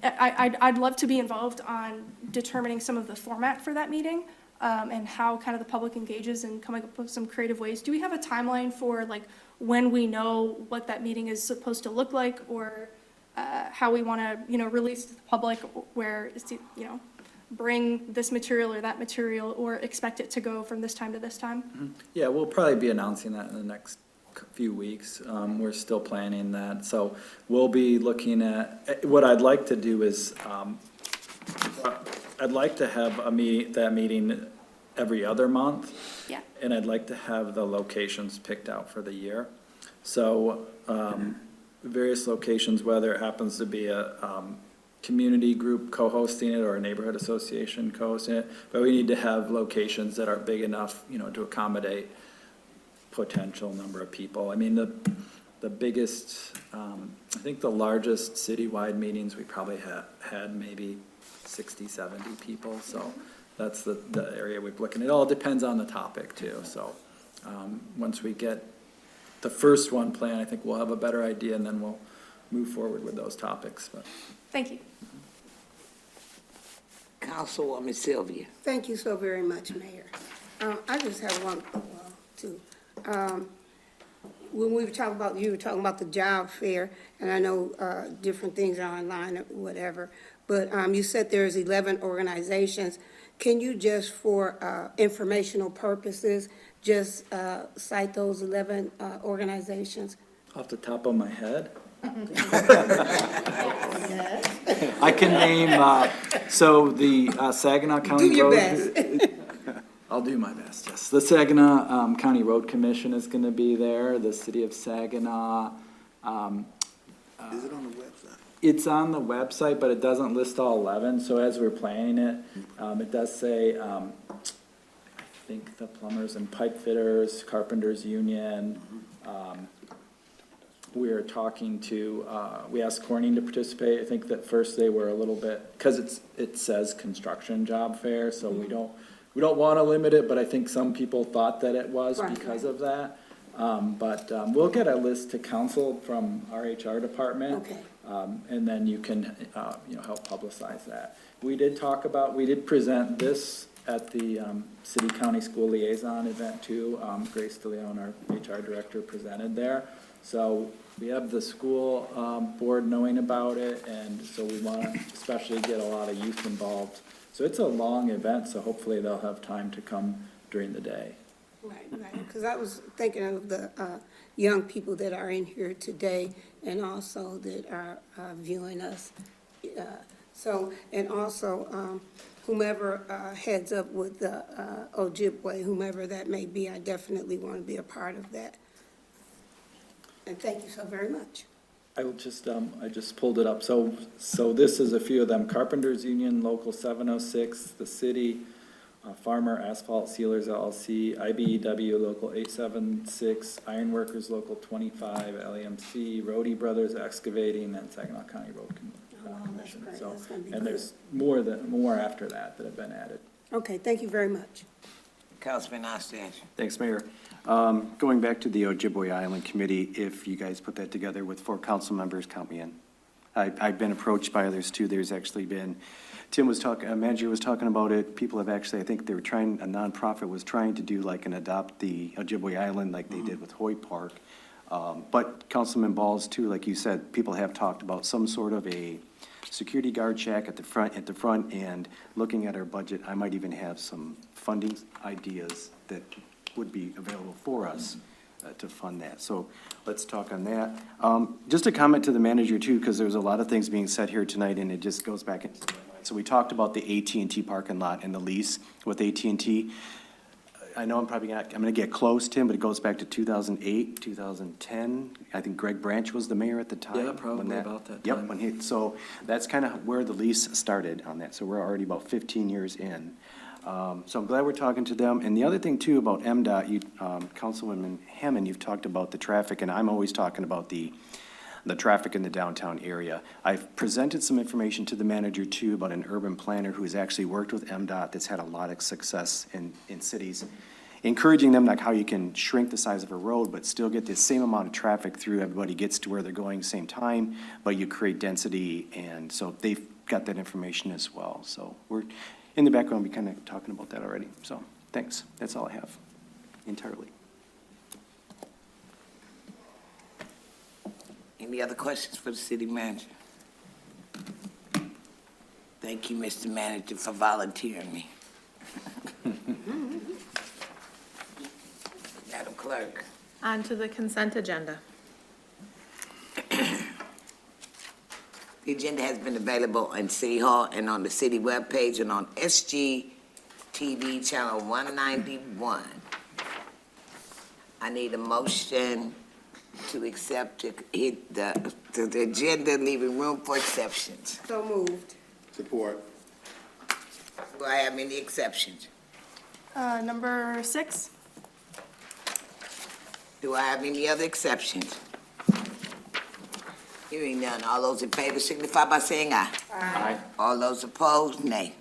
I'd love to be involved on determining some of the format for that meeting, and how kind of the public engages and coming up with some creative ways. Do we have a timeline for like when we know what that meeting is supposed to look like, or how we want to, release to the public where it's, bring this material or that material, or expect it to go from this time to this time? Yeah, we'll probably be announcing that in the next few weeks. We're still planning that. So we'll be looking at, what I'd like to do is, I'd like to have that meeting every other month. Yeah. And I'd like to have the locations picked out for the year. So, various locations, whether it happens to be a, community group co-hosting it or a neighborhood association co-hosting it, but we need to have locations that are big enough, to accommodate potential number of people. I mean, the biggest, I think the largest citywide meetings, we probably had maybe 60, 70 people. So that's the area we're looking at. It all depends on the topic too. So once we get the first one planned, I think we'll have a better idea, and then we'll move forward with those topics, but. Thank you. Councilwoman Sylvia. Thank you so very much, Mayor. I just have one, two. When we were talking about, you were talking about the job fair, and I know different things are online or whatever, but you said there's 11 organizations. Can you just, for informational purposes, just cite those 11 organizations? Off the top of my head? I can name, so the Saginaw County Do your Road. best. I'll do my best, yes. The Saginaw County Road Commission is gonna be there, the city of Saginaw. Is it on the website? It's on the website, but it doesn't list all 11, so as we're planning it, it does say, I think the plumbers and pipe fitters, carpenters union. We're talking to, we asked Corning to participate. I think that first they were a little bit, because it says construction job fair, so we don't want to limit it, but I think some people thought that it was because of that. But we'll get a list to council from our HR department. Okay. And then you can, help publicize that. We did present this at the City County School Liaison event too. Grace DeLeon, our HR director, presented there. So we have the school board knowing about it, and so we want to especially get a lot of youth involved. So it's a long event, so hopefully they'll have time to come during the day. Right, because I was thinking of the young people that are in here today and also that are viewing us. And also whomever heads up with the Ojibwe, whomever that may be, I definitely want to be a part of that. And thank you so very much. I just pulled it up. So this is a few of them. Carpenters Union, Local 706, the city, Farmer Asphalt Sealers LLC, IBEW Local 876, Ironworkers Local 25, LEMC, Roadie Brothers Excavating, and Saginaw County Road Commission. great. So, That's gonna be and great. there's more after that have been added. Okay, thank you very much. Councilman Ostache. Thanks, Mayor. Going back to the Ojibwe Island Committee, if you guys put that together with 4 council members, count me in. I've been approached by others too. There's actually been, Tim was talking, manager was talking about it. People have actually, I think they were trying, a nonprofit was trying to do like an adopt the Ojibwe Island like they did with Hoyt Park. But Councilman Balls too, like you said, people have talked about some sort of a security guard shack at the front, and looking at our budget, I might even have some funding ideas that would be available for us to fund that. So let's talk on that. Just a comment to the manager too, because there's a lot of things being said here tonight, and it just goes back into my mind. So we talked about the AT&T parking lot and the lease with AT&T. I know I'm gonna get close, Tim, but it goes back to 2008, 2010. I think Greg Branch was the mayor at the time. Yeah, probably about that Yep, time. so that's kind of where the lease started on that. So we're already about 15 years in. So I'm glad we're talking to them. And the other thing too about MDOT, Councilwoman Hammond, you've talked about the traffic, and I'm always talking about the traffic in the downtown area. I've presented some information to the manager too about an urban planner who's actually worked with MDOT that's had a lot of success in cities, encouraging them like how you can shrink the size of a road but still get the same amount of traffic through. Everybody gets to where they're going same time, but you create density, and so they've got that information as well. So we're in the background, we kind of talking about that already. So thanks. That's all I have entirely. Any other questions for the city manager? Thank you, Mr. Manager, for volunteering me. Madam Clerk. On to the consent agenda. The agenda has been available on City Hall and on the city webpage and on SGTV channel 191. I need a motion to accept, to hit the agenda, leaving room for exceptions. So moved. Support. Do I have any exceptions? Number 6. Do I have any other exceptions? Hearing none, all those in favor signify by saying aye. Aye. All those opposed, nay.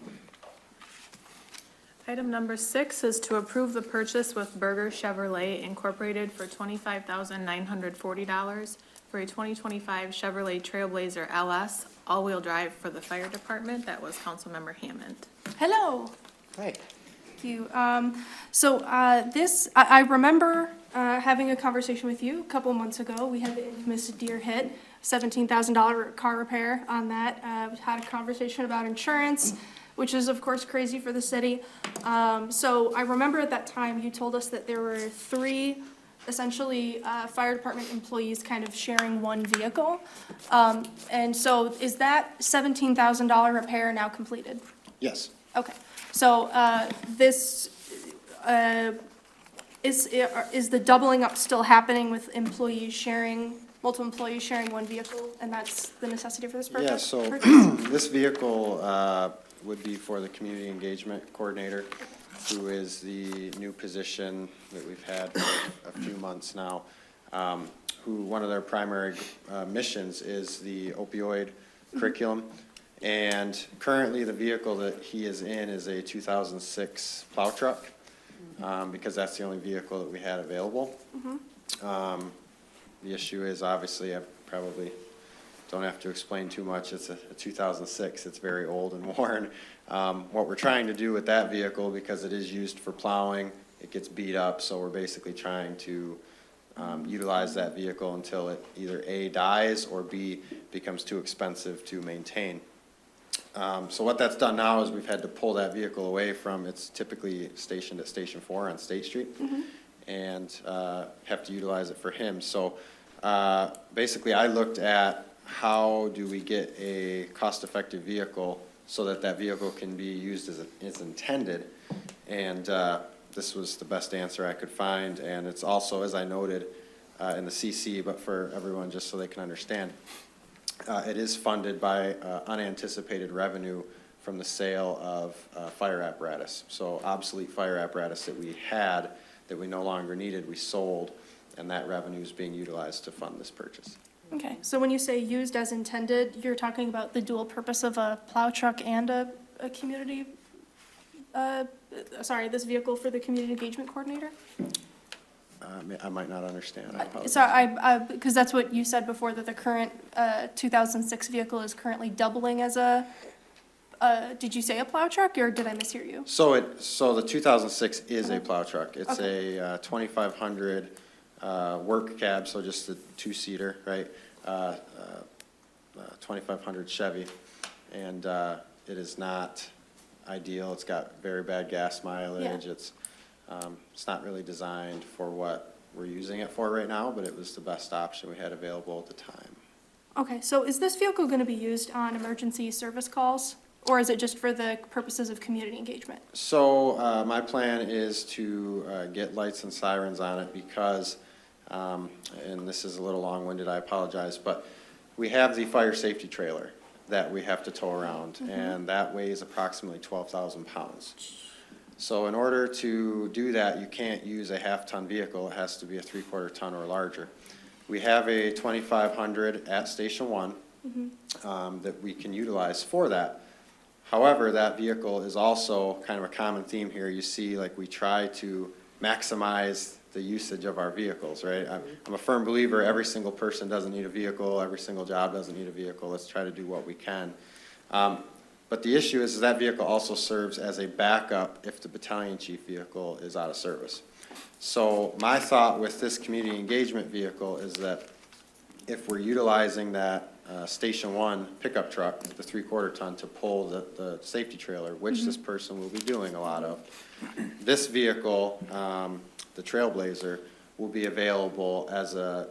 Item number 6 is to approve the purchase with Berger Chevrolet Incorporated for $25,940 for a 2025 Chevrolet Trailblazer LS all-wheel drive for the fire department. That was Councilmember Hammond. Hello. Hi. Thank you. I remember having a conversation with you a couple months ago. We had the infamous deer hit, $17,000 car repair on that. We had a conversation about insurance, which is of course crazy for the city. So I remember at that time you told us that there were 3 essentially fire department employees kind of sharing one vehicle. And so is that $17,000 repair now completed? Yes. Okay, so is the doubling up still happening with employees sharing, multiple employees sharing one vehicle, and that's the necessity for this purpose? Yeah, so this vehicle would be for the community engagement coordinator, who is the new position that we've had for a few months now, who one of their primary missions is the opioid curriculum. And currently, the vehicle that he is in is a 2006 plow truck, because that's the only vehicle that we had available. The issue is, obviously, I probably don't have to explain too much. It's a 2006. It's very old and worn. What we're trying to do with that vehicle, because it is used for plowing, it gets beat up, so we're basically trying to utilize that vehicle until it either A, dies, or B, becomes too expensive to maintain. So what that's done now is we've had to pull that vehicle away from, it's typically stationed at Station 4 on State Street, and have to utilize it for him. So basically, I looked at how do we get a cost-effective vehicle so that that vehicle can be used as intended, and this was the best answer I could find. And it's also, as I noted in the CC, but for everyone, just so they can understand, it is funded by unanticipated revenue from the sale of fire apparatus. So obsolete fire apparatus that we had that we no longer needed, we sold, and that revenue is being utilized to fund this purchase. Okay, so when you say used as intended, you're talking about the dual purpose of a plow truck and a community, this vehicle for the community engagement coordinator? I might not understand. I apologize. So because that's what you said before, that the current 2006 vehicle is currently doubling as a, did you say a plow truck, or did I mishear you? So the 2006 is a plow truck. It's a 2500 work cab, so just a 2-seater, right? 2500 Chevy, and it is not ideal. It's got very bad gas mileage. Yeah. It's not really designed for what we're using it for right now, but it was the best option we had available at the time. Okay, so is this vehicle going to be used on emergency service calls, or is it just for the purposes of community engagement? So my plan is to get lights and sirens on it because, and this is a little long-winded, I apologize, but we have the fire safety trailer that we have to tow around, and that weighs approximately 12,000 pounds. So in order to do that, you can't use a half-ton vehicle. It has to be a 3/4 ton or larger. We have a 2500 at Station 1 that we can utilize for that. However, that vehicle is also kind of a common theme here. You see, like, we try to maximize the usage of our vehicles, right? I'm a firm believer every single person doesn't need a vehicle, every single job doesn't need a vehicle. Let's try to do what we can. But the issue is that vehicle also serves as a backup if the battalion chief vehicle is out of service. So my thought with this community engagement vehicle is that if we're utilizing that Station 1 pickup truck, the 3/4 ton, to pull the safety trailer, which this person will be doing a lot of, this vehicle, the Trailblazer, will be available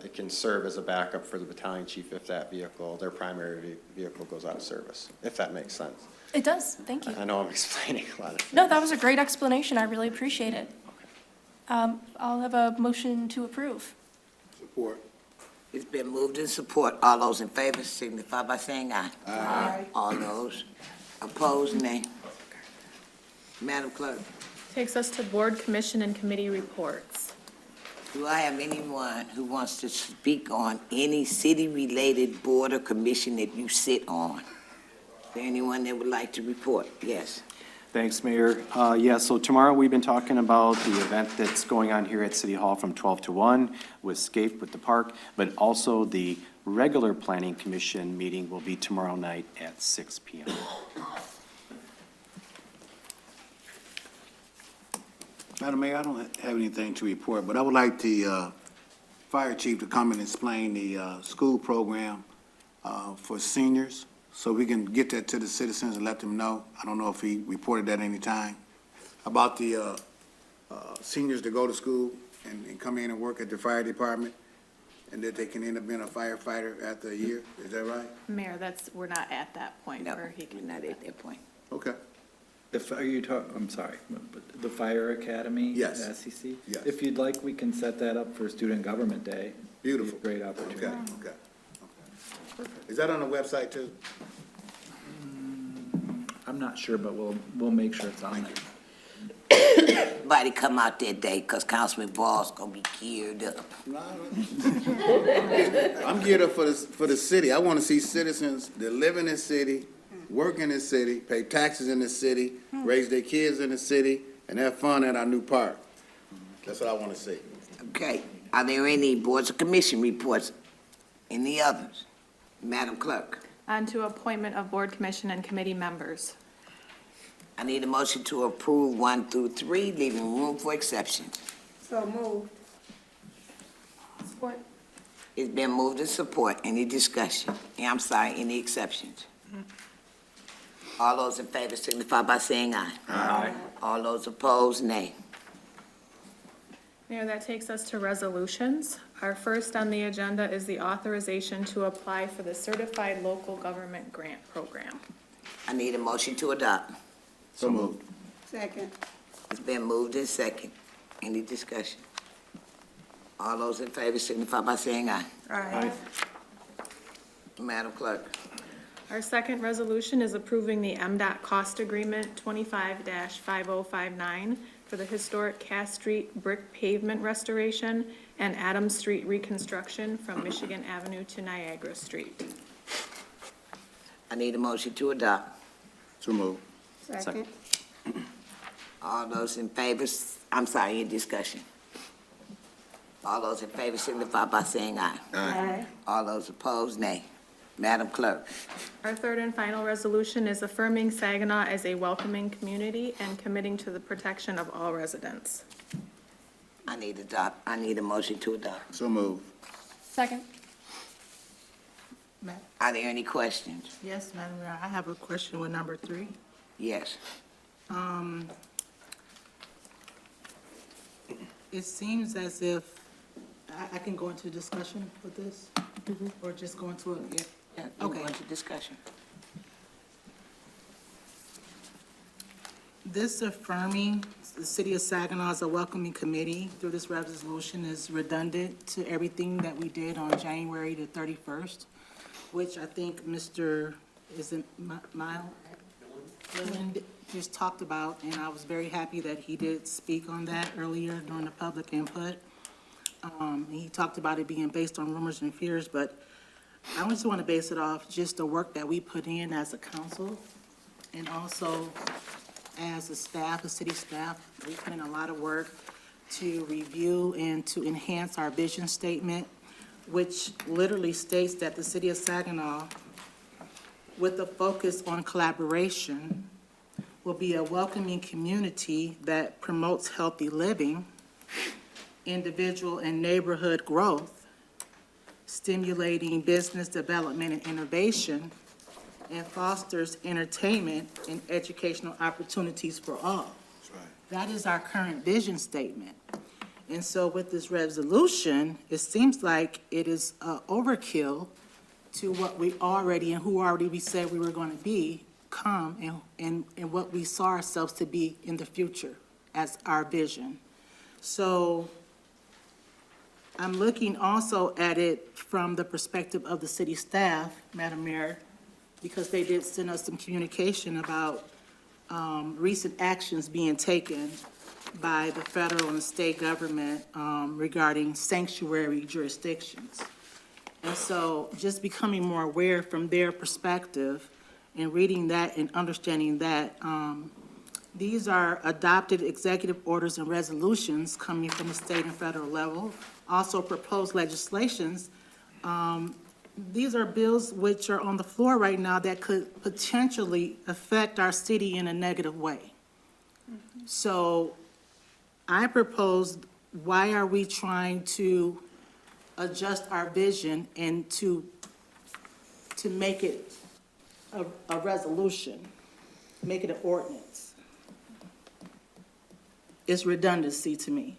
it can serve as a backup for the battalion chief if that vehicle, their primary vehicle, goes out of service, if that makes sense. It does, thank you. I know I'm explaining a lot of things. No, that was a great explanation, I really appreciate it. I'll have a motion to approve. Support. It's been moved in support. All those in favor signify by saying aye. Aye. All those opposed, nay. Madam Clerk, Takes us to board, commission, and committee reports. do I have anyone who wants to speak on any city-related board or commission that you sit on? Is there anyone that would like to report? Yes. Thanks, Mayor. Yeah, so tomorrow we've been talking about the event that's going on here at City Hall from 12 to 1 with Scape with the park, but also the regular Planning Commission meeting will be tomorrow night at 6 p.m. Madam Mayor, I don't have anything to report, but I would like the fire chief to come and explain the school program for seniors, so we can get that to the citizens and let them know. I don't know if he reported that any time, about the seniors that go to school and come in and work at the fire department, and that they can end up being a firefighter after a year. Is that right? Mayor, we're not at that point No, where he we're can. not at that point. Okay. I'm sorry, but the Fire Academy? Yes. At SCC? Yes. If you'd like, we can set that up for Student Government Day. Beautiful. Great opportunity. Okay. Is that on the website too? I'm not sure, but we'll make sure it's on there. Everybody come out that day, because Councilman Ball's gonna be geared up. I'm geared up for the city. I want to see citizens that live in this city, work in this city, pay taxes in this city, raise their kids in the city, and have fun at our new park. That's what I want to see. Okay, are there any boards or commission reports? Any others? Madam Clerk, On to appointment of board, commission, and committee members. I need a motion to approve 1 through 3, leaving room for exceptions. So moved. Support. It's been moved and support. Any discussion? I'm sorry, any exceptions? All those in favor signify by saying aye. Aye. All those opposed, nay. Mayor, that takes us to resolutions. Our first on the agenda is the authorization to apply for the Certified Local Government Grant Program. I need a motion to adopt. So moved. Second. It's been moved and second. Any discussion? All those in favor signify by saying aye. Aye. Madam Clerk, Our second resolution is approving the MDOT cost agreement 25-5059 for the historic Cass Street brick pavement restoration and Adams Street reconstruction from Michigan Avenue to Niagara Street. I need a motion to adopt. So moved. Second. All those in favor, I'm sorry, in discussion. All those in favor signify by saying aye. Aye. All those opposed, nay. Madam Clerk, Our third and final resolution is affirming Saginaw as a welcoming community and committing to the protection of all residents. I need a motion to adopt. So moved. Second. Are there any questions? Yes, Madam Mayor, I have a question with number 3. Yes. It seems as if, I can go into discussion with this? Or just go into it? Yeah, Okay. go into discussion. This affirming the City of Saginaw as a welcoming committee through this resolution is redundant to everything that we did on January the 31st, which I think Mr. Mile just talked about, and I was very happy that he did speak on that earlier during the public input. He talked about it being based on rumors and fears, but I just want to base it off just the work that we put in as a council and also as a staff, a city staff. We put in a lot of work to review and to enhance our vision statement, which literally states that the City of Saginaw, with a focus on collaboration, will be a welcoming community that promotes healthy living, individual and neighborhood growth, stimulating business development and innovation, and fosters entertainment and educational opportunities for all. That's right. That is our current vision statement. And so with this resolution, it seems like it is overkill to what we already, and who already we said we were going to become, and what we saw ourselves to be in the future as our vision. So I'm looking also at it from the perspective of the city staff, Madam Mayor, because they did send us some communication about recent actions being taken by the federal and state government regarding sanctuary jurisdictions. And so just becoming more aware from their perspective and reading that and understanding that, These are adopted executive orders and resolutions coming from the state and federal level, also proposed legislations. These are bills which are on the floor right now that could potentially affect our city in a negative way. So I proposed, why are we trying to adjust our vision and to make it a resolution, make it an ordinance? It's redundancy to me.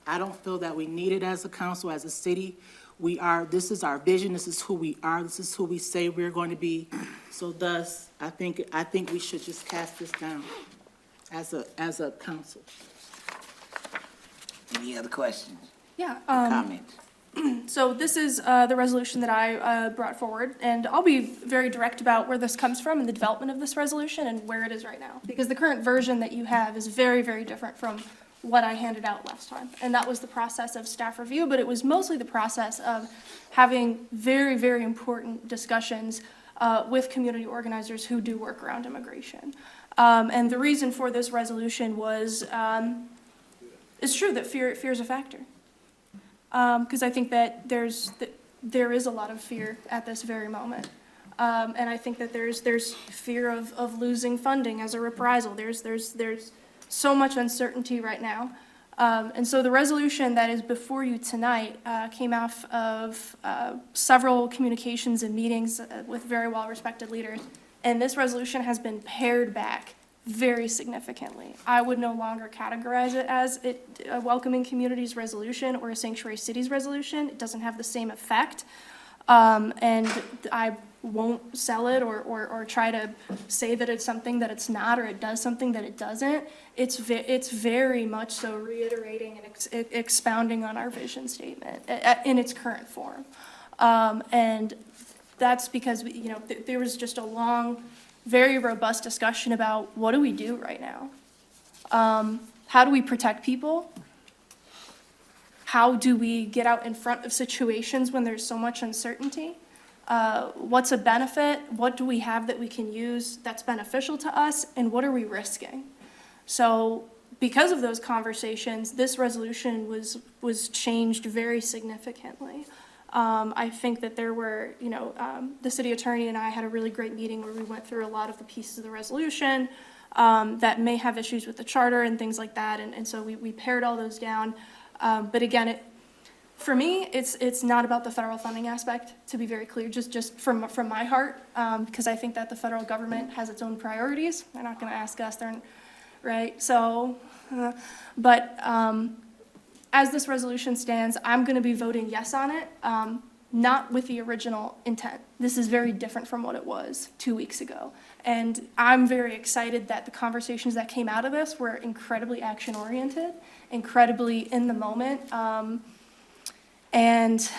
I don't feel that we need it as a council, as a city. This is our vision, this is who we are, this is who we say we're going to be. So thus, I think we should just cast this down as a council. Any other questions? Yeah. Comments? So this is the resolution that I brought forward, and I'll be very direct about where this comes from and the development of this resolution and where it is right now. Because the current version that you have is very, very different from what I handed out last time. And that was the process of staff review, but it was mostly the process of having very, very important discussions with community organizers who do work around immigration. And the reason for this resolution was, it's true that fear is a factor. Because I think that there is a lot of fear at this very moment. And I think that there's fear of losing funding as a reprisal. There's so much uncertainty right now. And so the resolution that is before you tonight came off of several communications and meetings with very well-respected leaders. And this resolution has been pared back very significantly. I would no longer categorize it as a welcoming communities resolution or a sanctuary cities resolution. It doesn't have the same effect. And I won't sell it or try to say that it's something that it's not, or it does something that it doesn't. It's very much so reiterating and expounding on our vision statement in its current form. And that's because, there was just a long, very robust discussion about what do we do right now? How do we protect people? How do we get out in front of situations when there's so much uncertainty? What's a benefit? What do we have that we can use that's beneficial to us? And what are we risking? So because of those conversations, this resolution was changed very significantly. I think that there were, the city attorney and I had a really great meeting where we went through a lot of the pieces of the resolution that may have issues with the charter and things like that. And so we pared all those down. But again, for me, it's not about the federal funding aspect, to be very clear, just from my heart, because I think that the federal government has its own priorities. They're not going to ask us, right? So, as this resolution stands, I'm going to be voting yes on it, not with the original intent. This is very different from what it was 2 weeks ago. And I'm very excited that the conversations that came out of this were incredibly action-oriented, incredibly in the moment. And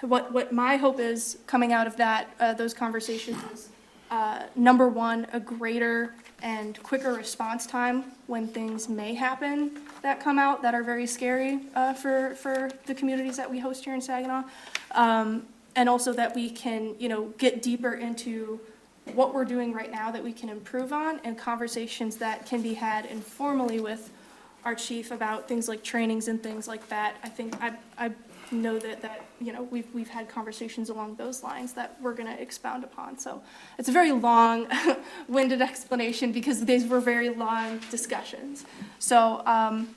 what my hope is coming out of those conversations is, number one, a greater and quicker response time when things may happen that come out that are very scary for the communities that we host here in Saginaw. And also that we can, get deeper into what we're doing right now that we can improve on, and conversations that can be had informally with our chief about things like trainings and things like that. I think I know that we've had conversations along those lines that we're going to expound upon. So it's a very long winded explanation because these were very long discussions. So I'm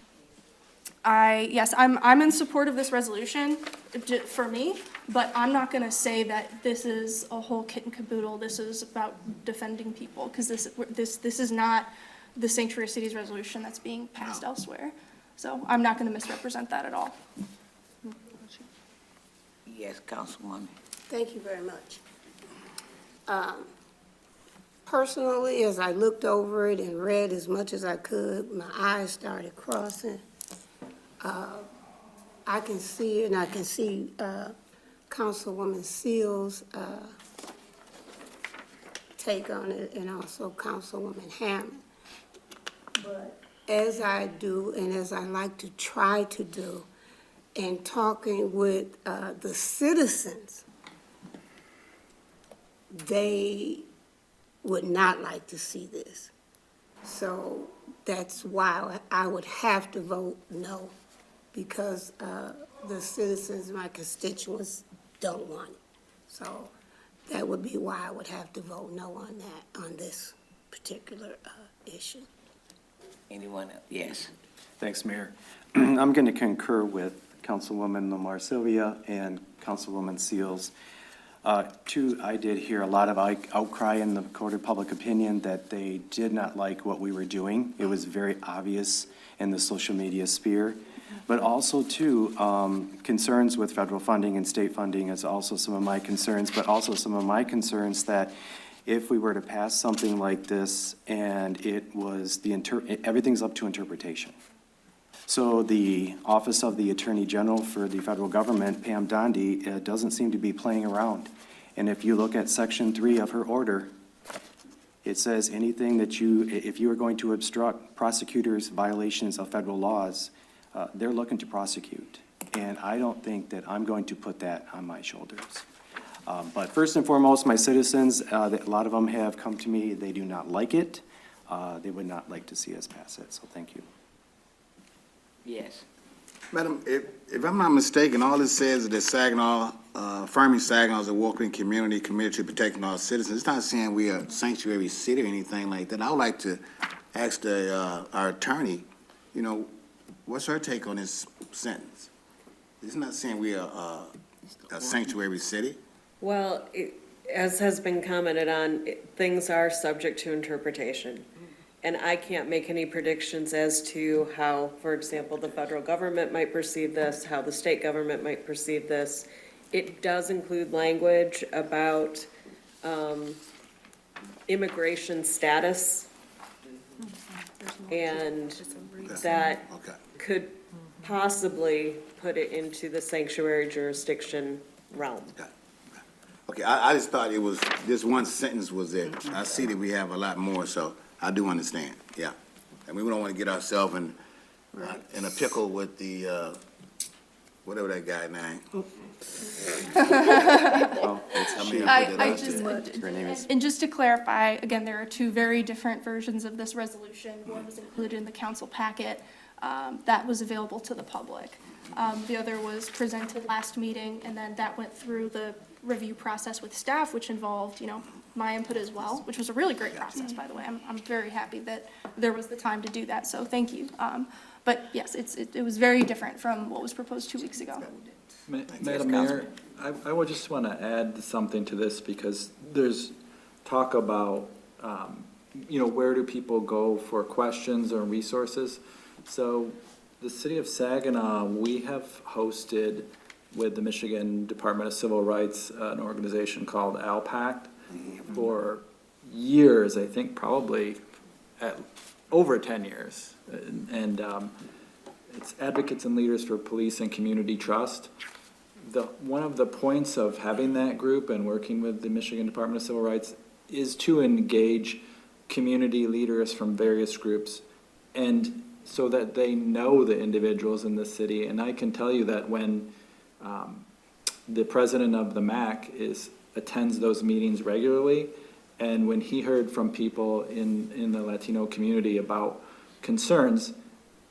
in support of this resolution for me, but I'm not going to say that this is a whole kit and caboodle. This is about defending people, because this is not the Sanctuary Cities resolution that's being passed elsewhere. So I'm not going to misrepresent that at all. Yes, Councilwoman. Thank you very much. Personally, as I looked over it and read as much as I could, my eyes started crossing. I can see, and I can see Councilwoman Seals' take on it, and also Councilwoman Hammond. But as I do, and as I like to try to do, and talking with the citizens, they would not like to see this. So that's why I would have to vote no, because the citizens, my constituents, don't want it. So that would be why I would have to vote no on that, on this particular issue. Anyone else? Yes. Thanks, Mayor. I'm going to concur with Councilwoman Lamar Sylvia and Councilwoman Seals. I did hear a lot of outcry in the court of public opinion that they did not like what we were doing. It was very obvious in the social media sphere. But also, too, concerns with federal funding and state funding is also some of my concerns, but also some of my concerns that if we were to pass something like this and it was everything's up to interpretation. So the Office of the Attorney General for the federal government, Pam Dondi, doesn't seem to be playing around. And if you look at Section 3 of her order, it says anything that if you are going to obstruct prosecutors' violations of federal laws, they're looking to prosecute. And I don't think that I'm going to put that on my shoulders. But first and foremost, my citizens, a lot of them have come to me, they do not like it. They would not like to see us pass it, so thank you. Yes. Madam, if I'm not mistaken, all it says is that Saginaw, affirming Saginaw as a welcoming community committed to protecting our citizens. It's not saying we are a sanctuary city or anything like that. I would like to ask our attorney, what's her take on this sentence? It's not saying we are a sanctuary city. Well, as has been commented on, things are subject to interpretation. And I can't make any predictions as to how, for example, the federal government might perceive this, how the state government might perceive this. It does include language about immigration status, and that could possibly put it into the sanctuary jurisdiction realm. Okay, I just thought it was, this one sentence was it. I see that we have a lot more, so I do understand, yeah. And we don't want to get ourselves in a pickle with the, whatever that guy name. And just to clarify, again, there are two very different versions of this resolution. One was included in the council packet, that was available to the public. The other was presented last meeting, and then that went through the review process with staff, which involved, my input as well, which was a really great process, by the way. I'm very happy that there was the time to do that, so thank you. But yes, it was very different from what was proposed 2 weeks ago. Madam Mayor, I would just want to add something to this, because there's talk about, where do people go for questions or resources? So the city of Saginaw, we have hosted with the Michigan Department of Civil Rights, an organization called ALPACT for years, I think probably over 10 years. And it's Advocates and Leaders for Police and Community Trust. One of the points of having that group and working with the Michigan Department of Civil Rights is to engage community leaders from various groups, and so that they know the individuals in the city. And I can tell you that when the president of the MAC attends those meetings regularly, and when he heard from people in the Latino community about concerns,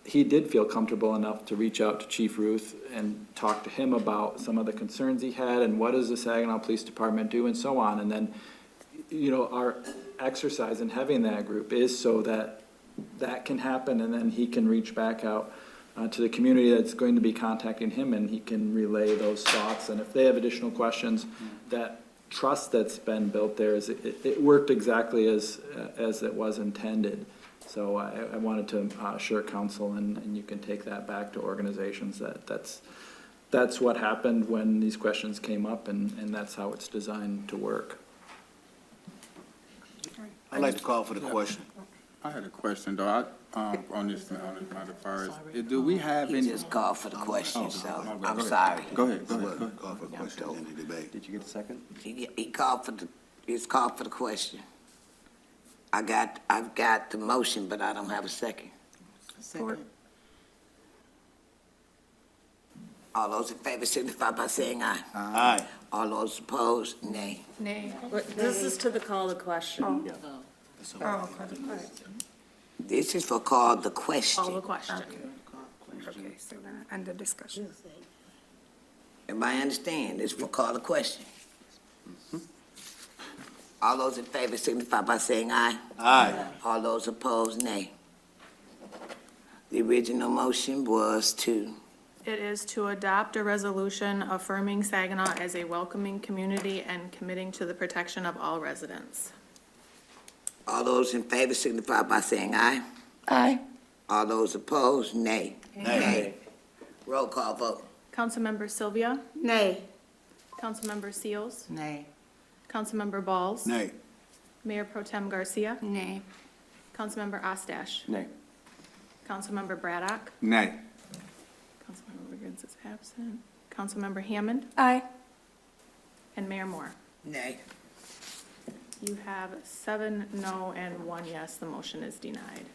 he did feel comfortable enough to reach out to Chief Ruth and talk to him about some of the concerns he had and what does the Saginaw Police Department do and so on. And then, our exercise in having that group is so that that can happen, and then he can reach back out to the community that's going to be contacting him, and he can relay those thoughts. And if they have additional questions, that trust that's been built there it worked exactly as it was intended. So I wanted to assure council, and you can take that back to organizations, that's what happened when these questions came up, and that's how it's designed to work. I'd like to call for the question. I had a question, though, on this matter, as far as, do we have any? He just called for the question, so I'm Go ahead. sorry. Go ahead. Call for the question in the debate. Did you get a second? He called for it's called for the question. I've got the motion, but I don't have a second. Second. All those in favor signify by saying aye. Aye. All those opposed, nay. Nay. This is to the call to question. This is for call the Call the question. question. Okay, so then, under discussion. Everybody understand? This is for call the question. All those in favor signify by saying aye. Aye. All those opposed, nay. The original motion was to, It is to adopt a resolution affirming Saginaw as a welcoming community and committing to the protection of all residents. all those in favor signify by saying aye. Aye. All those opposed, nay. Nay. Roll call vote. Councilmember Sylvia, Nay. Councilmember Seals, Nay. Councilmember Balls, Nay. Mayor Pro Tem Garcia, Nay. Councilmember Ostache, Nay. Councilmember Braddock, Nay. Councilmember Wiggins is absent, Councilmember Hammond, Aye. and Mayor Moore. Nay. You have 7 no and 1 yes. The motion is denied.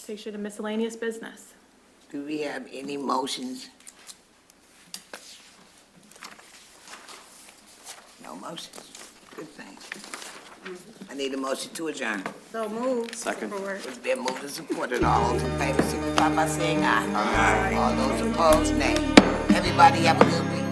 Takes you to miscellaneous business. Do we have any motions? No motions. Good thing. I need a motion to adjourn. So move. Second. It's been moved and supported. All those in favor signify by saying aye. Aye. All those opposed, nay. Everybody have a good week.